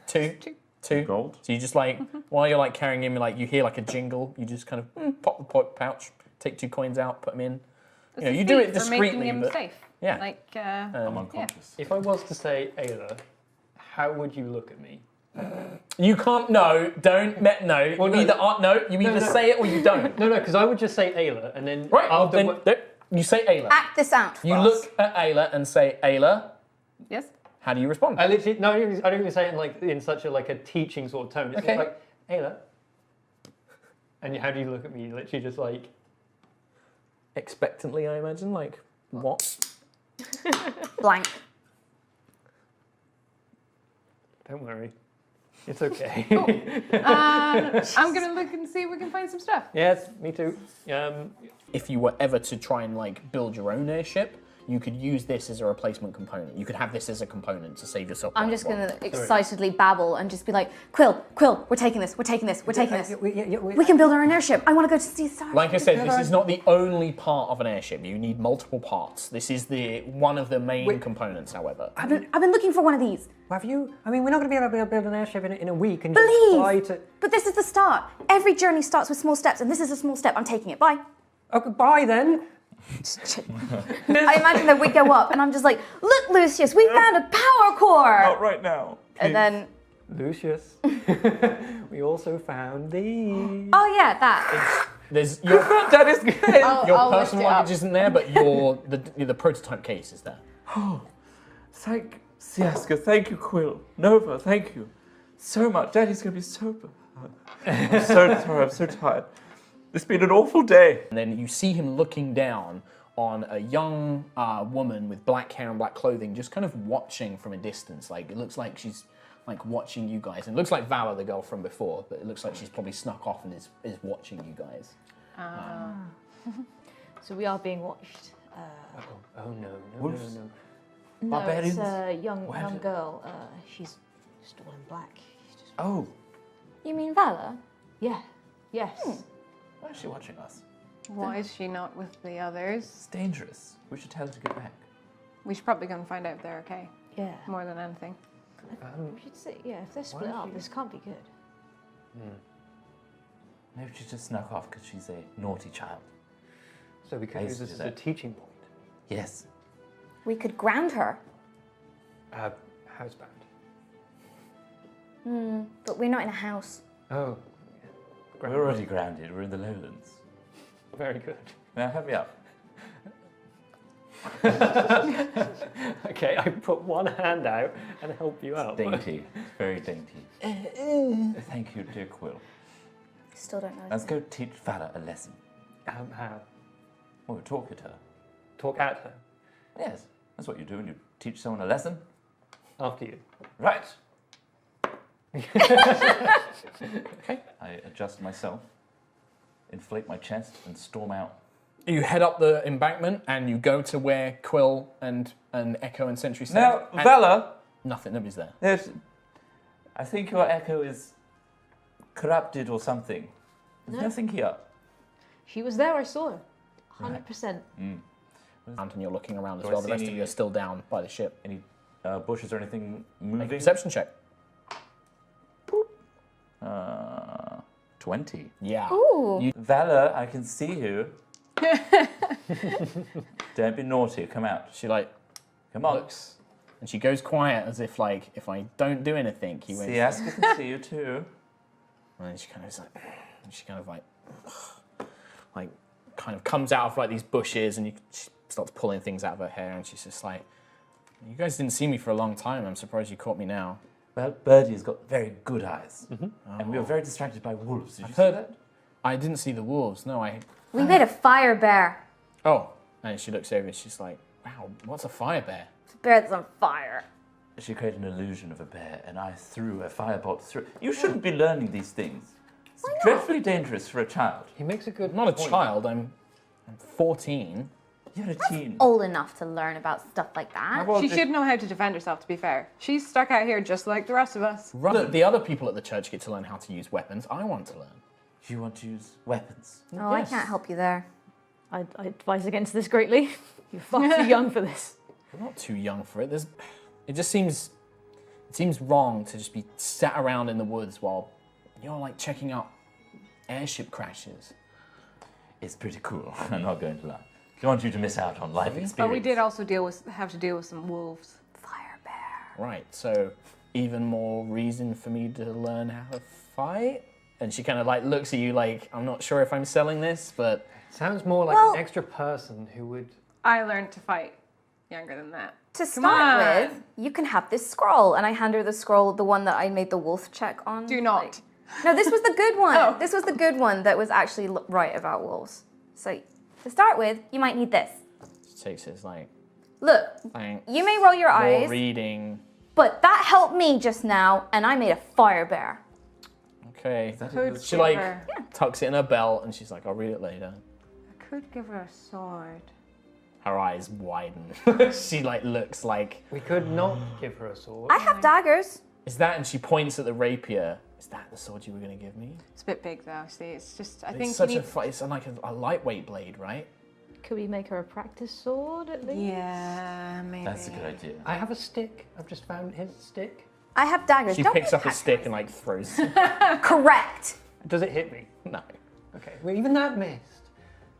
2. 2. Gold? So you just like, while you're like carrying him, like you hear like a jingle, you just kind of pop the pouch, take 2 coins out, put them in. You do it For making discreetly, him but safe. yeah. Like, I'm unconscious. If I was to say Ayla, how would you look at me? You can't. No, don't. No. Well, you no. either You either no. say it or you don't. No, because I would just say Ayla, and then Right. after Then what- you say Ayla. Act this out. You for us. look at Ayla and say, Ayla, yes? How do you respond? I literally no, I don't even say it in such a teaching sort of tone. It's Okay. just like, Ayla. And how do you look at me? Literally just like Expectantly, I imagine. Like, what? Blank. don't worry. It's okay. I'm gonna look and see if we can find some stuff. Yes, me too. If you were ever to try and like build your own airship, you could use this as a replacement component. You could have this as a component to save yourself. I'm just gonna excitedly babble and just be like, Quill, we're taking this, we're taking this. We can build our own airship. I want to go to see the stars. Like I said, this is not the only part of an airship. You need multiple parts. This is one of the main components, however. I've been looking for one of these. Have you? I mean, we're not going to be able to build an airship in a week and Believe. just fly to. But this is the start. Every journey starts with small steps, and this is a small step. I'm taking it. Bye. Okay, bye then. I imagine that we go up, and I'm just like, look, Lucius, we found a power core. Not right now. And then, Lucius, we also found these. oh yeah, that. There's your That is good. your I'll personal lift it up. luggage isn't there, but the prototype case is there. Thank Siaska, thank you, Quill. Nova, thank you so much. Daddy's gonna be sober. I'm so sorry, I'm so tired. It's been an awful day. And then you see him looking down on a young woman with black hair and black clothing, just kind of watching from a distance. Like, it looks like she's like watching you guys. And it looks like Valor, the girl from before, but it looks like she's probably snuck off and is watching you guys. So we are being watched. Oh no. Wolves. No, Barbarians? it's a young Where did- girl. She's just all in black. She's just... Oh, You mean Valor? Yeah. Yes. why is she watching us? Why is she not with the others? It's dangerous. We should tell her to get back. We should probably go and find out if they're okay, Yeah. more than anything. We should say, yeah, if they're split don't up, you- this can't be good. Maybe she just snuck off because she's a naughty child. So we could I use used to this do as a that. teaching point. Yes. We could ground her. Housebound. But we're not in a house. Oh, We're already grounded. We're in the lowlands. very good. Now help me up. Okay, I put one hand out and help you out. Dainty. It's very dainty. Thank you, dear Quill. Still don't know. Let's go teach Valor a lesson. How? Well, we're talking to her. Talk at her. Yes, that's what you do when you teach someone a lesson. After you. Right. Okay. I adjust myself, inflate my chest, and storm out. You head up the embankment and you go to where Quill and Echo and Sentry stand. Now, and Valor, nothing, nobody's there. I think your echo is corrupted or something. There's nothing here. She was there, I saw her. Right. 100%. And you're looking around as Do I well. The see rest of any- you are still down by the ship. Any bushes or anything Make a moving? perception check. 20. Yeah. Ooh. Valor, I can see you. Don't be naughty. Come out. She like Come on. looks and she goes quiet as if like, if I don't do anything, he went. Siaska can see you too. And then she kind of is like, and she kind of like kind of comes out of like these bushes, and she starts pulling things out of her hair, and she's just like, "You guys didn't see me for a long time. I'm surprised you caught me now." Well, Birdie has got very good eyes. And we were very distracted by wolves. Did you see heard- that? I didn't see the wolves. No, We made a fire bear. Oh, and she looks over and she's like, "Wow, what's a fire bear?" It's a bear that's on fire. She created an illusion of a bear, and I threw a firebolt through. You shouldn't be learning these things. It's dreadfully dangerous for a child. He makes a good I'm not a point. child. I'm 14. You're a teen. Old enough to learn about stuff like that. Well, She if- should know how to defend herself, to be fair. She's stuck out here just like the rest of us. The other people at the church get to learn how to use weapons. I want to learn. You want to use weapons? Oh, I Yes. can't help you there. I advise against this greatly. You're far too young for this. I'm not too young for it. It just seems wrong to just be sat around in the woods while you're like checking out airship crashes. It's pretty cool. I'm not going to lie. I don't want you to miss out on life experience. But we did also have to deal with some wolves. Fire bear. Right, so even more reason for me to learn how to fight? And she kind of like looks at you like, I'm not sure if I'm selling this, but Sounds more like Well- an extra person who would. I learned to fight. younger than that. To Come start on. with, you can have this scroll. And I hand her the scroll, the one that I made the wolf check on. Do not. No, this was the good one. Oh. This was the good one that was actually right about wolves. So to start with, you might need this. She takes it, it's like, Look, thanks. you may roll your More eyes, reading. but that helped me just now, and I made a fire bear. Okay. Could She give like her- tucks it in her belt and she's like, I'll read it later. I could give her a sword. Her eyes widen. She like looks like, We could not give her a sword. I have daggers. is that? And she points at the rapier. Is that the sword you were going to give me? It's a bit big though. See, it's just. I think It's you such need. it's like a lightweight blade, right? Could we make her a practice sword at least? Yeah, maybe. That's a good idea. I have a stick. I've just found his stick. I have daggers. She Don't picks be up a stick and like throws. Correct. Does it hit me? No, Okay. Well, even that missed.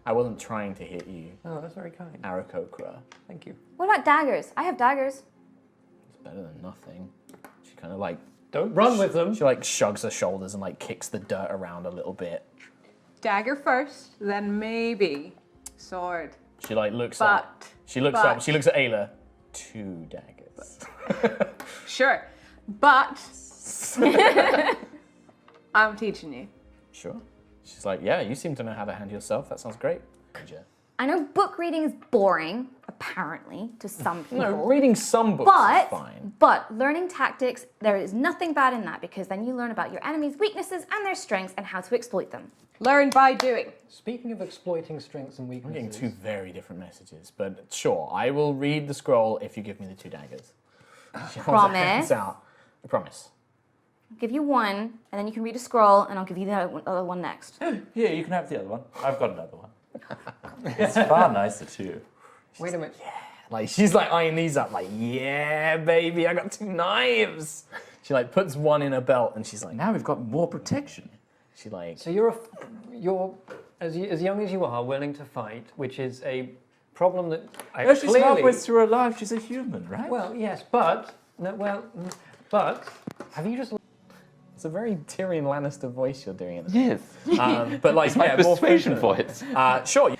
I wasn't trying to hit you, Oh, that's very kind. Aarakocra. Thank you. What about daggers? I have daggers. It's better than nothing. She kind of like Don't run with them. she like shrugs her shoulders and like kicks the dirt around a little bit. Dagger first, then maybe sword. She like looks up. But She looks up. She looks at Ayla. 2 daggers. sure, but I'm teaching you. Sure. She's like, yeah, you seem to know how to handle yourself. That sounds great. I know book reading is boring, apparently, to some people. No, reading some books is fine. But learning tactics, there is nothing bad in that because then you learn about your enemy's weaknesses and their strengths and how to exploit them. Learn by doing. Speaking of exploiting strengths and I'm getting weaknesses, 2 very different messages, but sure, I will read the scroll if you give me the 2 daggers. She holds her hands Promise? out. I promise. I'll give you one, and then you can read a scroll, and I'll give you the other one next. Here, you can have the other one. I've got another one. It's far nicer too. wait a minute. Like she's like eyeing these up, like, yeah, baby, I got 2 knives. She like puts one in her belt, and she's like, Now we've got more protection. she like, So you're as young as you are, willing to fight, which is a problem that I No, she's clearly. halfway through her life. She's a human, right? Well, yes, but no, but have you just? it's a very Tyrion Lannister voice you're doing it. Yes. But like, My yeah, more persuasion focused. voice. Sure.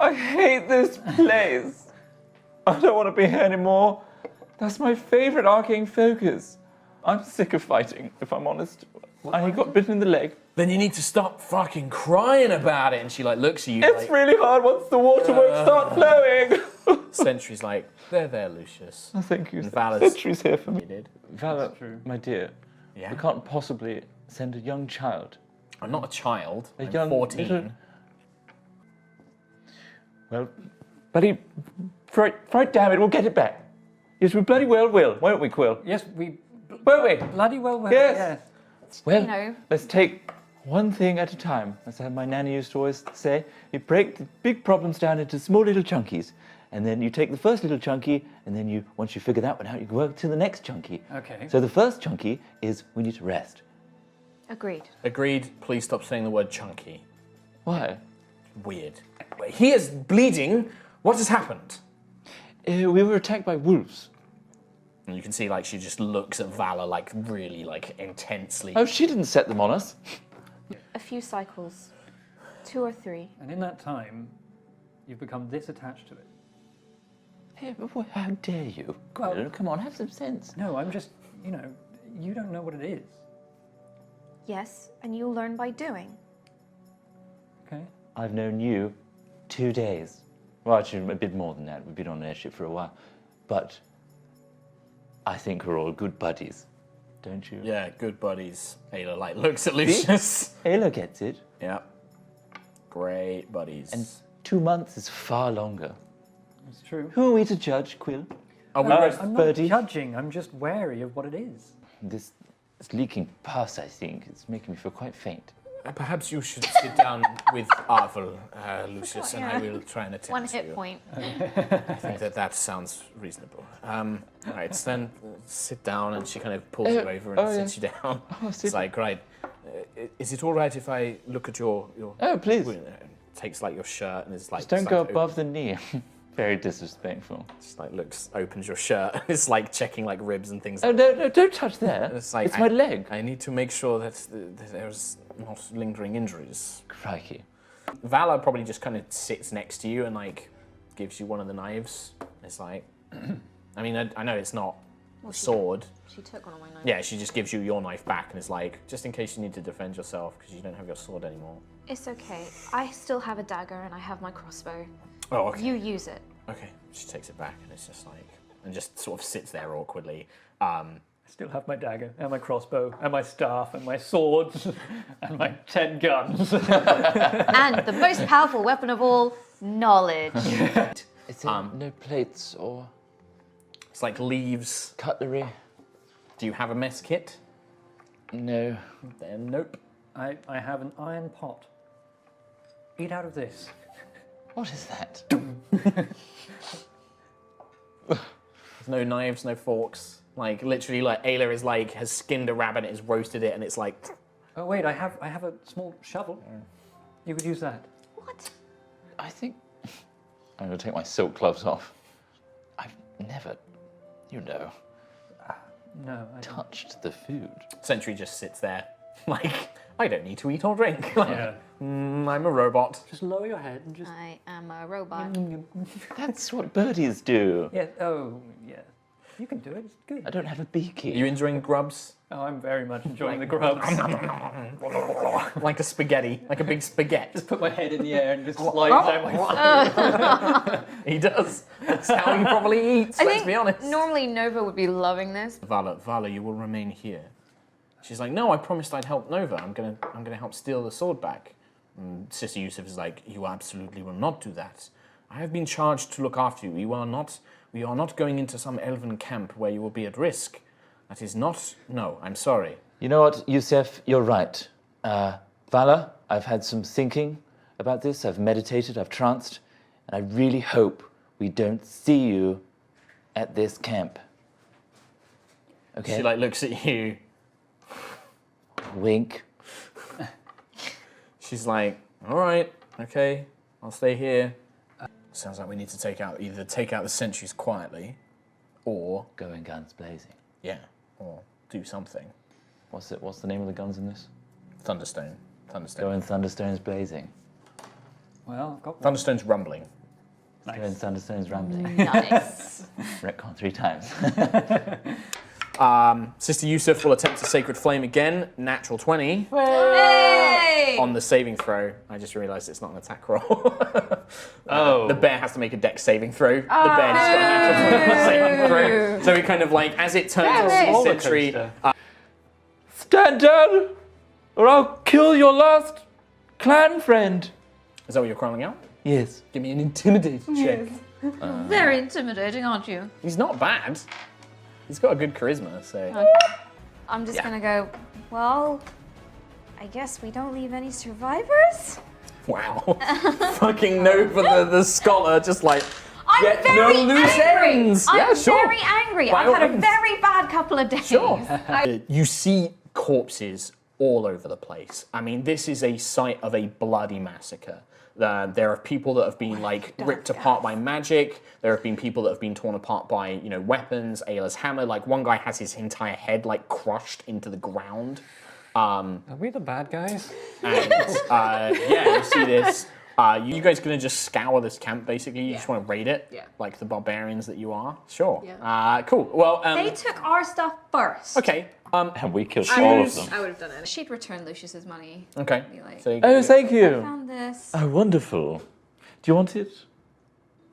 I hate this place. I don't want to be here anymore. That's my favorite arcane focus. I'm sick of fighting, if I'm honest. I got bitten in the leg. Then you need to stop fucking crying about it. And she like looks at you. It's like, really hard once the water won't start flowing. Sentry's like, there, Lucius. Thank you. And Valor's Sentry's here for me. did. Valor, true. my dear, Yeah. we can't possibly send a young child. I'm not a child. A I'm young 14. little- Well, bloody, fright, damn it, we'll get it back. Yes, we bloody well will, won't we, Quill? Yes, we Won't we? bloody well will. Yes. Well, You know. let's take one thing at a time. As my nanny used to always say, you break the big problems down into small little chunkies. And then you take the first little chunky, and then once you figure that one out, you work to the next chunky. Okay. So the first chunky is we need to rest. Agreed. Agreed. Please stop saying the word chunky. Why? Weird. He is bleeding. What has happened? We were attacked by wolves. And you can see like she just looks at Valor like really like intensely. Oh, she didn't set them on us. A few cycles. 2 or 3. And in that time, you've become this attached to it. Hey, how dare you? Well- Come on, have some sense. No, I'm just, you don't know what it is. Yes, and you'll learn by doing. Okay. I've known you 2 days. Well, actually, a bit more than that. We've been on an airship for a while. But I think we're all good buddies. Don't you? Yeah, good buddies. Ayla like looks at Lucius. Ayla gets it. Yeah. Great buddies. And 2 months is far longer. It's true. Who are we to judge, Quill? oh, we No, were- I'm not Birdie. judging. I'm just wary of what it is. This is leaking pus, I think. It's making me feel quite faint. perhaps you should sit down with Arvel, Lucius, and I will try and attend 1 to hit you. point. I think that sounds reasonable. All right, so then sit down, and she kind of pulls you over and sits you down. It's like, right, is it all right if I look at your Oh, please. wound? Takes like your shirt and is like, Just don't just, go like, above the knee. Very disrespectful. Just like opens your shirt. And it's like checking like ribs and things. Oh, no, don't touch that. It's like, it's my leg. I need to make sure that there's not lingering injuries. Crikey. Valor probably just kind of sits next to you and like gives you one of the knives. It's like, I mean, I know it's not a sword. She took one of my knives. Yeah, she just gives you your knife back and is like, just in case you need to defend yourself because you don't have your sword anymore. It's okay. I still have a dagger and I have my crossbow. Oh, okay. You use it. Okay, she takes it back and it's just like, and just sort of sits there awkwardly. I still have my dagger and my crossbow and my staff and my swords and my 10 guns. And the most powerful weapon of all, knowledge. Is there no plates or It's like leaves. cutlery? Do you have a mess kit? No. Then nope. I have an iron pot. Eat out of this. What is that? There's no knives, no forks. Like literally, like Ayla is like has skinned a rabbit, has roasted it, and it's like. Oh wait, I have a small shovel. You could use that. What? I think I'm going to take my silk gloves off. I've never, no, No, I don't. touched the food. Sentry just sits there, like I don't need to eat or drink. Like, Yeah. I'm a robot. Just lower your head and just. I am a robot. That's what birdies do. Yeah. Oh, yeah. You can do it. It's good. I don't have a beaky. Are you enjoying grubs? Oh, I'm very much enjoying the grubs. Like a spaghetti, like a big spaghetti. Just put my head in the air and just slide down my throat. He does. That's how he probably eats. Let's be honest. Normally Nova would be loving this. Vala, you will remain here. She's like, no, I promised I'd help Nova. I'm gonna help steal the sword back. And Sister Yusuf is like, you absolutely will not do that. I have been charged to look after you. We are not going into some elven camp where you will be at risk. That is not. No, I'm sorry. You know what, Yusef, you're right. Vala, I've had some thinking about this. I've meditated, I've tranced, and I really hope we don't see you at this camp. Okay? She like looks at you. Wink. She's like, all right, okay, I'll stay here. Sounds like we need to either take out the sentries quietly, or Going guns blazing. yeah, or do something. What's the name of the guns in this? Thunderstone. Going thunderstones blazing. Well, I've got one. Thunderstone's rumbling. Going thunderstones rambling. Nice. Retcon 3 times. Sister Yusuf will attempt a sacred flame again. Natural 20 Hey! on the saving throw. I just realised it's not an attack roll. Oh. The bear has to make a dex saving throw. The bear just got a natural 20 on the saving throw. So he kind of like, as it turns Damn into it. the Roller sentry, coaster. Stand down, or I'll kill your last clan friend. is that what you're crawling out? Yes. Give me an intimidate check. Very intimidating, aren't you? He's not bad. He's got a good charisma, so. I'm just Yeah. gonna go, well, I guess we don't leave any survivors? Wow. Fucking Nova the scholar, just like, I'm Get very no loose angry. ends. I'm Yeah, sure. very angry. By I've all had a means. very bad couple of days. Sure. You see corpses all over the place. I mean, this is a site of a bloody massacre. There are people that have been like ripped apart by magic. There have been people that have been torn apart by, you know, weapons. Ayla's hammer. Like one guy has his entire head like crushed into the ground. Are we the bad guys? And yeah, you see this. You guys gonna just scour this camp basically? You just want to raid it, like the barbarians that you are. Sure. Cool. Well, They took our stuff first. okay. And we killed all of them. I would have done it. She'd return Lucius's money. Okay. Be like, So you Oh, thank I you. found this. Oh, wonderful. Do you want it?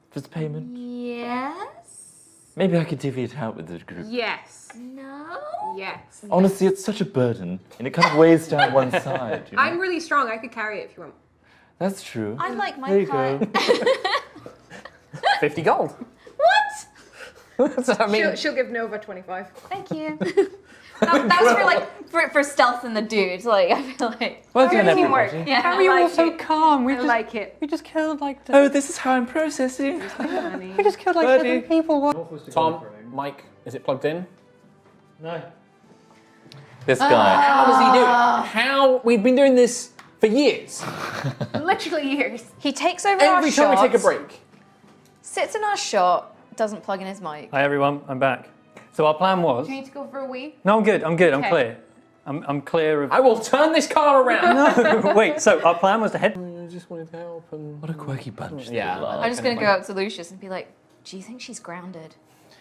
For the payment? Yes? Maybe I could divvy it out with the group. Yes. No? Yes. Honestly, it's such a burden, and it kind of weighs down one side. You know? I'm really strong. I could carry it if you want. That's true. I like my There you cut. go. 50 gold. What? That's what I mean. She'll give Nova 25. Thank you. that was for like for stealth and the dude. Like I feel like Well done, teamwork. everybody. Yeah. How are you all so calm. I like it. We just killed like. Oh, this is how I'm processing. We just killed like Birdie. 7 people. Tom, Mike, is it plugged in? No. This guy. How does he do it? How? We've been doing this for years. Literally years. He takes over our Every time we shots, take a break. sits in our shot, doesn't plug in his mic. Hi everyone, I'm back. So our plan was. Do you need to go for a wee? No, I'm good. I'm good. I'm Okay. clear. I'm clear of. I will turn this car around. No, wait. So our plan was to head. I just wanted to help and. What a quirky bunch. Yeah, they all are. I'm just gonna go up to Lucius and be like, Do you think she's grounded?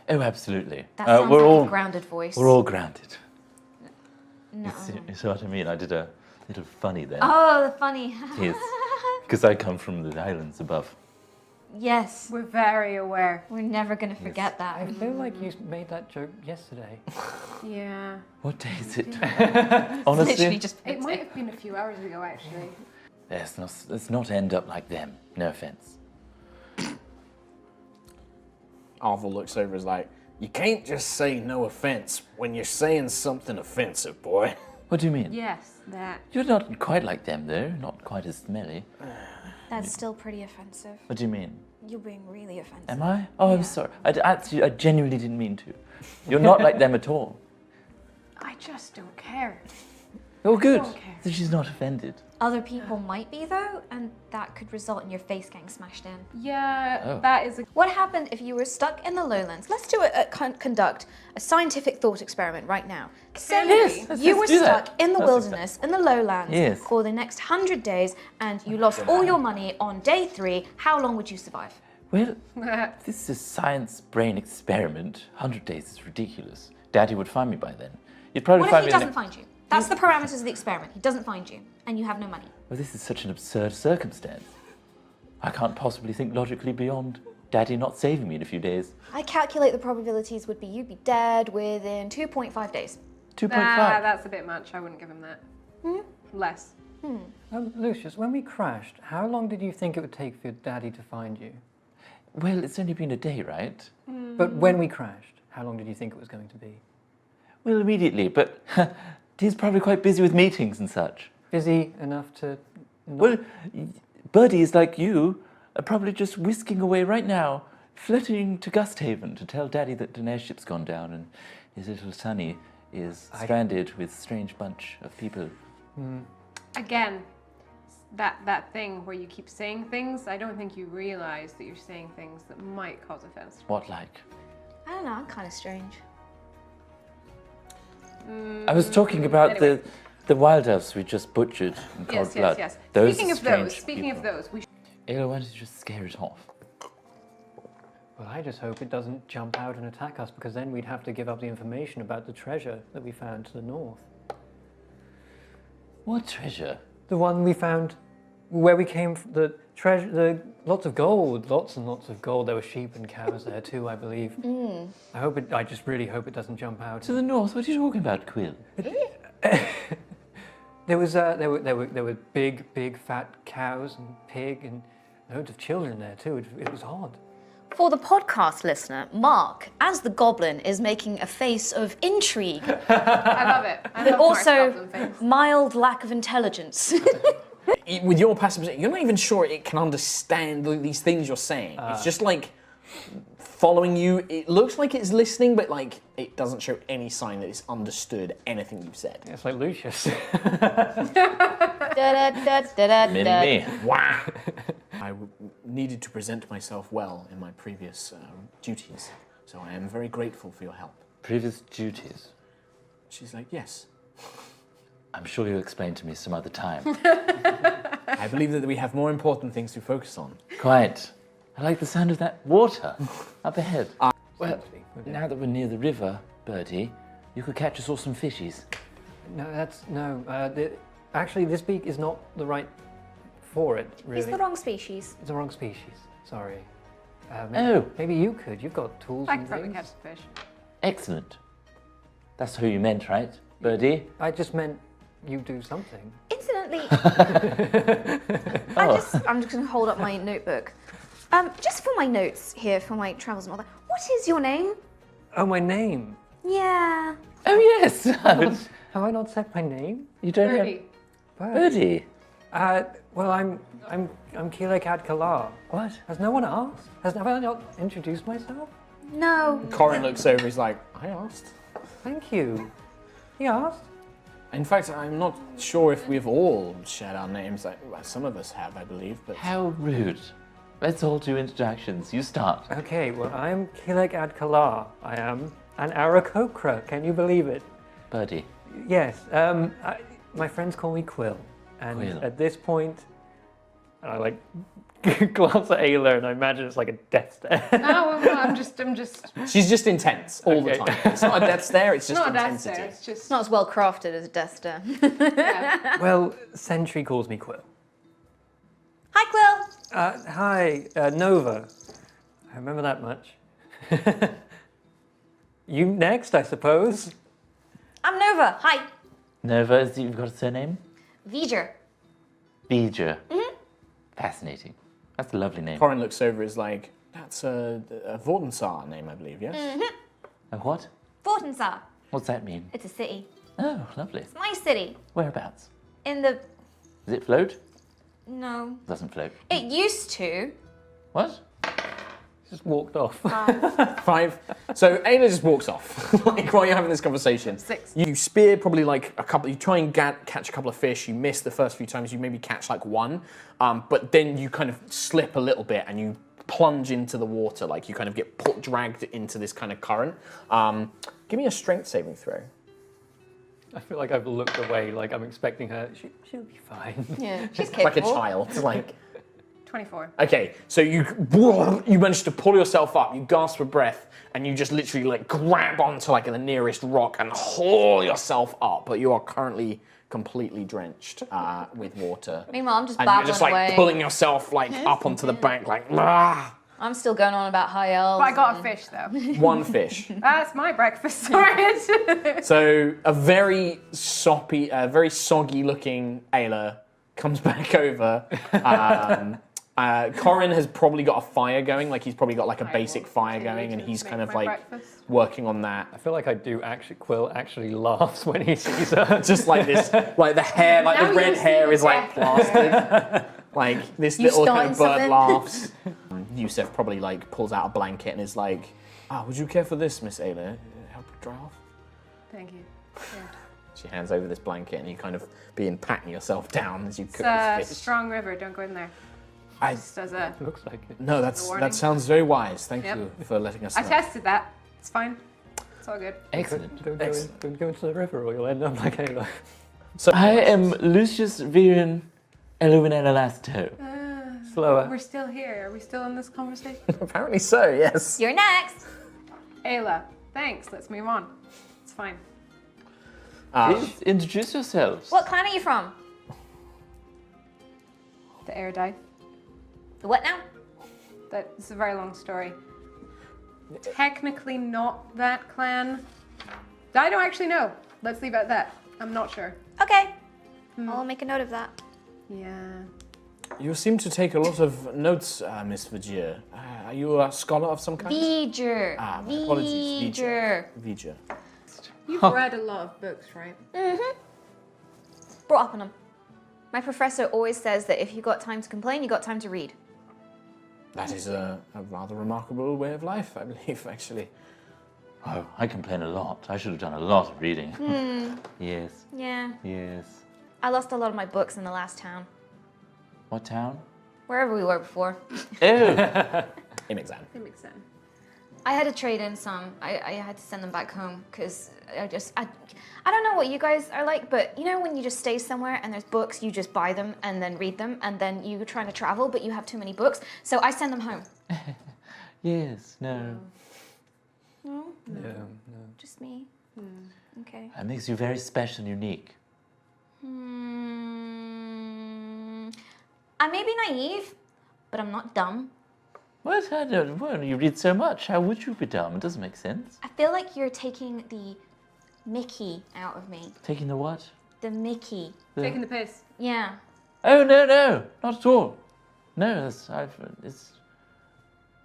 Oh, absolutely. That sounds we're like all a grounded voice. We're all grounded. No. You see what I mean? I did a little funny there. Oh, the funny. Yes. Because I come from the islands above. Yes. We're very aware. We're never going to forget that. I feel like you made that joke yesterday. Yeah. What day is it? Literally Honestly, just It might have been a few hours ago, actually. let's not end up like them. No offense. Arthur looks over and is like, you can't just say no offense when you're saying something offensive, boy. What do you mean? Yes, that. You're not quite like them, though. Not quite as smelly. That's still pretty offensive. What do you mean? You're being really offensive. Am I? Oh, I'm sorry. I genuinely didn't mean to. You're not like them at all. I just don't care. Oh, good. Okay. So she's not offended. Other people might be though, and that could result in your face getting smashed in. Yeah, Oh. that is a. What happened if you were stuck in the lowlands? Let's conduct a scientific thought experiment right now. Say Yes, you were let's do that. stuck in the That's wilderness, in the lowlands, Yes. for the next 100 days, and you lost all your money on day 3. How long would you survive? Well, this is a science brain experiment. 100 days is ridiculous. Daddy would find me by then. You'd probably What if find he me. doesn't find you? That's the parameters of the experiment. He doesn't find you, and you have no money. Well, this is such an absurd circumstance. I can't possibly think logically beyond Daddy not saving me in a few days. I calculate the probabilities would be you'd be dead within 2.5 days. 2.5. That's a bit much. I wouldn't give him that. Less. Lucius, when we crashed, how long did you think it would take for your daddy to find you? Well, it's only been a day, right? But when we crashed, how long did you think it was going to be? Well, immediately, but he's probably quite busy with meetings and such. Busy enough to... Well, birdies like you are probably just whisking away right now, flitting to Gusthaven to tell Daddy that an airship's gone down and his little sonny is stranded with a strange bunch of people. Again, that thing where you keep saying things, I don't think you realise that you're saying things that might cause offence. What like? I don't know, I'm kind of strange. I was talking about Anyway. the wild elves we just butchered in cold Yes, blood. yes, yes. Those Speaking are of strange those, people. we Aerois, why don't you just scare it off? Well, I just hope it doesn't jump out and attack us, because then we'd have to give up the information about the treasure that we found to the north. What treasure? The one we found where we came from, the treasure, lots of gold, lots and lots of gold. There were sheep and cows there too, I believe. I just really hope it doesn't jump out. To the north? What are you talking about, Quill? There were big fat cows and pig and loads of children there too. It was odd. For the podcast listener, Mark, as the goblin, is making a face of intrigue, I love it. I but love Mark's also goblin face. mild lack of intelligence. With your passive perception, you're not even sure it can understand these things you're saying. It's just like following you. It looks like it's listening, but like it doesn't show any sign that it's understood anything you've said. It's like Lucius. Mini me. Wow. I needed to present myself well in my previous duties, so I am very grateful for your help. Previous duties. She's like, yes. I'm sure you'll explain to me some other time. I believe that we have more important things to focus on. Quite. I like the sound of that water up ahead. Well, now that we're near the river, Birdie, you could catch us all some fishies. Actually, this beak is not the right for it, really. He's the wrong species. It's the wrong species. Sorry. Oh. Maybe you could. You've got tools I and could probably things. catch some fish. Excellent. That's who you meant, right, Birdie? I just meant you do something. Incidentally, Oh. I'm just going to hold up my notebook. Just for my notes here, for my travels and all that. What is your name? Oh, my name. Yeah. Oh, yes. Have I not said my name? You don't Birdie. have... Birdie. Well, I'm Kilek Adkalar. What? Has no one asked? Have I not introduced myself? No. Corin looks over, he's like, I asked. Thank you. He asked. In fact, I'm not sure if we've all shared our names. Some of us have, I believe, but... How rude. Let's all do introductions. You start. Okay, well, I'm Kilek Adkalar. I am an Aarakocra. Can you believe it? Birdie. Yes. My friends call me Quill. And Quill. at this point, I glance at Ayla and I imagine it's like a death stare. No, I'm just. She's just intense all the Okay. time. It's not a death stare, it's It's just not a death intensity. stare. It's just. It's not as well crafted as Death Stare. Well, Sentry calls me Quill. Hi, Quill. Hi, Nova. I remember that much. You next, I suppose. I'm Nova. Hi. Nova, you've got a surname? V'ger. Beeger. Fascinating. That's a lovely name. Corin looks over, is like, that's a Vortensar name, I believe, yes? A what? Vortensar. What's that mean? It's a city. Oh, lovely. It's a nice city. Whereabouts? In the... Does it float? No. Doesn't float. It used to. What? Just walked off. 5. So Ayla just walks off, like while you're having this conversation. 6. You spear probably like a couple. You try and catch a couple of fish. You miss the first few times. You maybe catch like one, but then you kind of slip a little bit and you plunge into the water. Like you kind of get dragged into this kind of current. Give me a strength saving throw. I feel like I've looked away, like I'm expecting her. She'll be fine. Yeah, she's Like a capable. child, like. 24. Okay, so you manage to pull yourself up, you gasp for breath, and you just literally like grab onto like the nearest rock and haul yourself up, but you are currently completely drenched with water. Meanwhile, I'm just And you're babbling just like away. pulling yourself like up onto the bank, like "Ah." I'm still going on about high elves. But I got a fish though. One fish. That's my breakfast. Sorry. So a very soppy, very soggy looking Ayla comes back over. Corin has probably got a fire going, like he's probably got like a basic fire going, and he's kind of like working on that. I feel like Quill actually laughs when he sees her. Just like this, like the hair, like Now the red you'll see hair the is like plastered. Like this little kind of bird starting laughs. Yusuf probably like pulls out a blanket and is like, would you care for this, Miss Ayla? Help you dry off? Thank you. Yeah. She hands over this blanket and you kind of patting yourself down as you It's cook a this fish. strong river. Don't go in there. Just as a. Looks like it. No, a warning. that sounds very wise. Thank Yep. you for letting us I know. tested that. It's fine. It's all good. Excellent. Don't go into the river or you'll end up like Ayla. So I am Lucius Viren Eluvinelalasto. Slower. We're still here. Are we still in this conversation? apparently so, yes. You're next. Ayla, thanks. Let's move on. It's fine. Please introduce yourselves. What clan are you from? The Aerois. The what now? It's a very long story. Technically not that clan. I don't actually know. Let's leave it at that. I'm not sure. Okay. I'll make a note of that. Yeah. You seem to take a lot of notes, Miss Vigier. Are you a scholar of some kind? V'ger. My apologies, V'ger. Vigier. You've read a lot of books, right? Brought up on them. My professor always says that if you got time to complain, you got time to read. That is a rather remarkable way of life, I believe, actually. Oh, I complain a lot. I should have done a lot of reading. Yes, Yeah. yes. I lost a lot of my books in the last town. What town? Wherever we were before. Oh, In exam. That makes sense. I had to trade in some. I had to send them back home because I don't know what you guys are like, but you know when you just stay somewhere and there's books, you just buy them and then read them, and then you're trying to travel, but you have too many books, so I send them home. yes, no. No, Yeah, no. just me. Okay. That makes you very special and unique. I may be naive, but I'm not dumb. What? I don't. Well, you read so much. How would you be dumb? It doesn't make sense. I feel like you're taking the Mickey out of me. Taking the what? The Mickey. Taking the piss. Yeah. Oh no, no, not at all. No,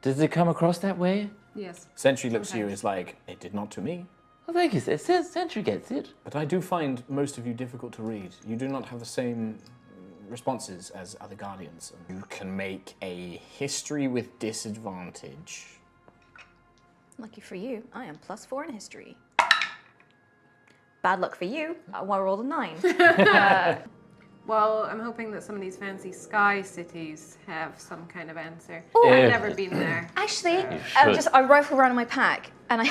does it come across that way? Yes. Sentry looks at you and is like, it did not to me. I think it says Sentry gets it. But I do find most of you difficult to read. You do not have the same responses as other Guardians. You can make a history with disadvantage. Lucky for you, I am +4 in history. Bad luck for you, I rolled a 9. Well, I'm hoping that some of these fancy sky cities have some kind of answer. Ooh. I've never been there. Actually, should. I rifle around in my pack and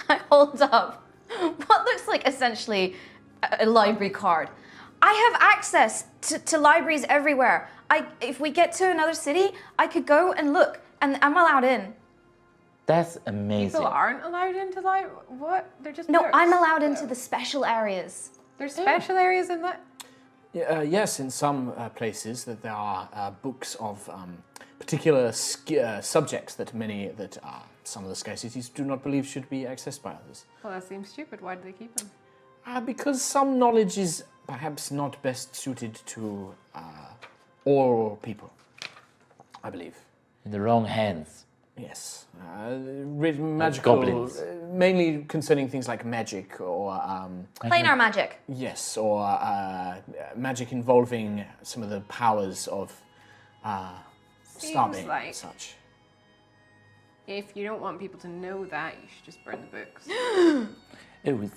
I hold up what looks like essentially a library card. I have access to libraries everywhere. if we get to another city, I could go and look, and I'm allowed in. That's amazing. People aren't allowed into what? They're just No, books. I'm allowed into the special areas. There's special areas in that. Yes, in some places that there are books of particular subjects that some of the sky cities do not believe should be accessed by others. Well, that seems stupid. Why do they keep them? Because some knowledge is perhaps not best suited to all people, I believe. In the wrong hands. Yes, magical, goblins. Mainly concerning things like magic or Planar magic. yes, or magic involving some of the powers of starving like- and such. If you don't want people to know that, you should just burn the books.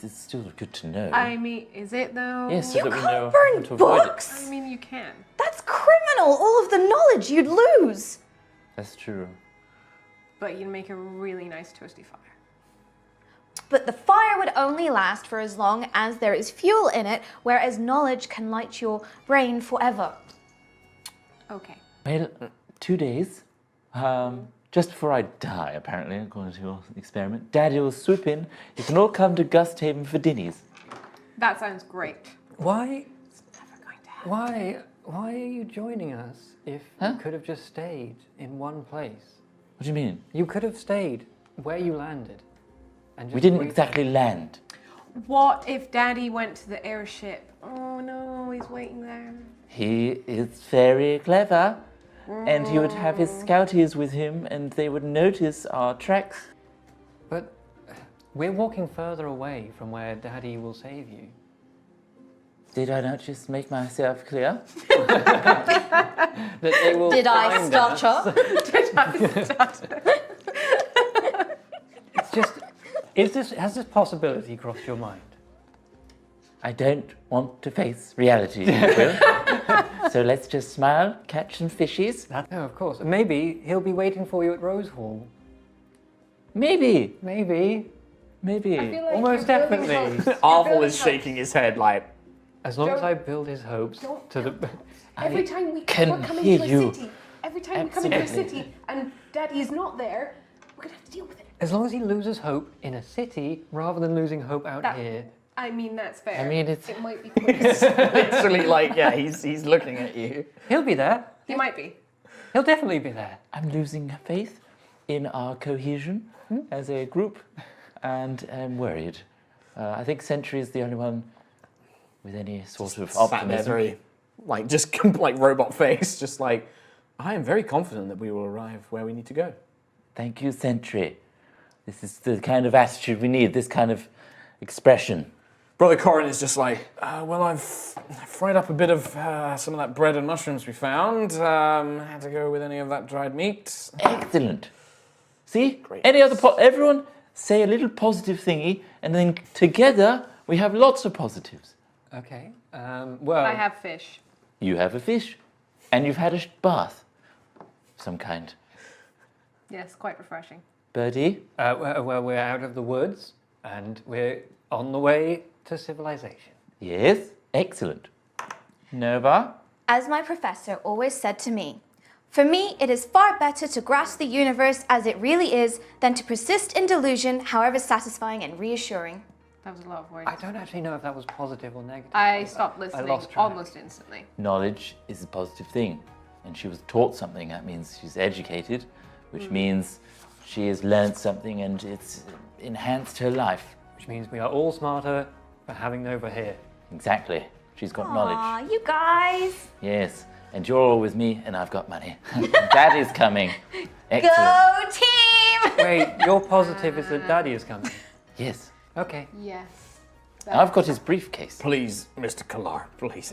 It's still good to know. I mean, is it though? Yes, so You that we can't know burn how to avoid it. books. I mean, you can. That's criminal. All of the knowledge you'd lose. That's true. But you'd make a really nice toasty fire. But the fire would only last for as long as there is fuel in it, whereas knowledge can light your brain forever. Okay. Well, 2 days. Just before I die, apparently, according to your experiment, Daddy will swoop in. You can all come to Gusthaven for dinnies. That sounds great. Why? It's never going to happen. Why are you joining us if Huh? you could have just stayed in one place? What do you mean? You could have stayed where you landed. And just We didn't waited. exactly land. What if Daddy went to the airship? Oh no, he's waiting there. He is very clever. And he would have his scouties with him and they would notice our tracks. But we're walking further away from where Daddy will save you. Did I not just make myself clear? That they will Did I find start us. up? It's just, has this possibility crossed your mind? I don't want to face reality, Will. So let's just smile, catch some fishies. No, of course. Maybe he'll be waiting for you at Rose Hall. Maybe. Maybe. Maybe. Almost definitely. Arvel is shaking his head like, As long as I build his hopes to the... Every time we're can coming hear to a you. city, every time we come into a Absolutely. city and Daddy is not there, we're gonna have to deal with it. As long as he loses hope in a city rather than losing hope out That- here. I mean, that's fair. I mean, it's- It might be close. literally like, yeah, he's looking at you. He'll be there. He might be. He'll definitely be there. I'm losing faith in our cohesion as a group and I'm worried. I think Sentry is the only one with any sort of Sat there optimism. very, like, just like robot face, just like, I am very confident that we will arrive where we need to go. Thank you, Sentry. This is the kind of attitude we need, this kind of expression. Brother Corin is just like, well, I've fried up a bit of some of that bread and mushrooms we found. Had to go with any of that dried meat. Excellent. See? Great. Any other everyone say a little positive thingy and then together we have lots of positives. Okay. Well, I have fish. You have a fish and you've had a bath of some kind. Yes, quite refreshing. Birdie? well, we're out of the woods and we're on the way to civilization. Yes? Excellent. Nova? As my professor always said to me, for me, it is far better to grasp the universe as it really is than to persist in delusion, however satisfying and reassuring. That was a lot of words. I don't actually know if that was positive or negative. I stopped listening lost track. almost instantly. Knowledge is a positive thing. And she was taught something. That means she's educated, which means she has learned something and it's enhanced her life. Which means we are all smarter for having Nova here. Exactly. She's got knowledge. Aw, you guys. Yes. And you're all with me and I've got money. Daddy's coming. Excellent. Go team! Wait, your positive is that Daddy is coming. Yes. Okay. Yes. I've got his briefcase. Please, Mr. Kalar, please.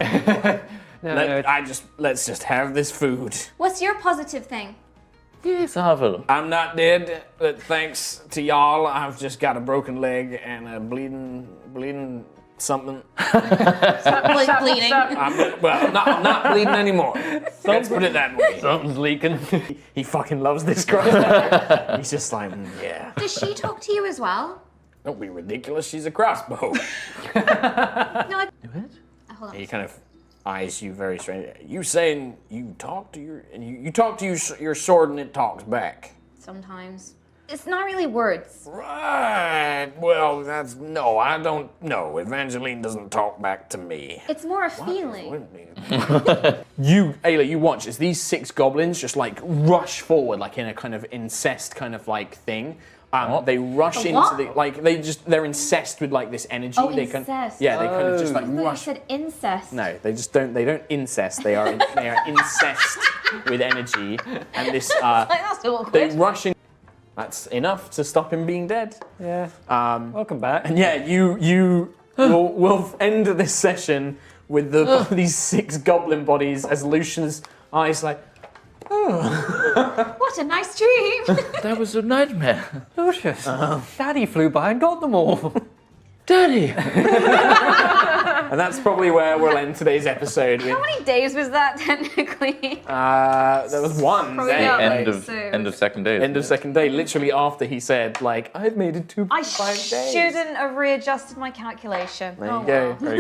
No, Let's just have this food. What's your positive thing? Yes, Arvel. I'm not dead, but thanks to y'all, I've just got a broken leg and a bleeding something. Like bleeding. I'm not bleeding anymore. Let's put it that way. something's leaking. He fucking loves this crossbow. He's just like, yeah. Does she talk to you as well? Don't be ridiculous. She's a crossbow. No, What? hold on. He kind of eyes you very strange. You saying you talk to your sword and it talks back? Sometimes. It's not really words. Right. Well, I don't know. Evangeline doesn't talk back to me. It's more a feeling. Ayla, you watch as these 6 goblins just like rush forward, like in a kind of incest kind of like thing. They rush into the they're incensed with like this energy. Oh, they incest. They kind of just like I thought rush. you said incest. No, they don't incest. They are incensed with energy, and this That's awkward. they rush in. That's enough to stop him being dead. Yeah. Welcome back. And yeah, you will end this session with these 6 goblin bodies as Lucian's eyes like. What a nice dream. That was a nightmare. Lucius, Daddy flew by and got them all. Daddy! And that's probably where we'll end today's episode. How many days was that technically? There was one Probably day. not. End of second day. End of second day, literally after he said, like, I've made it 2.5 I days. shouldn't have readjusted my calculation. There Oh, you go. well. Very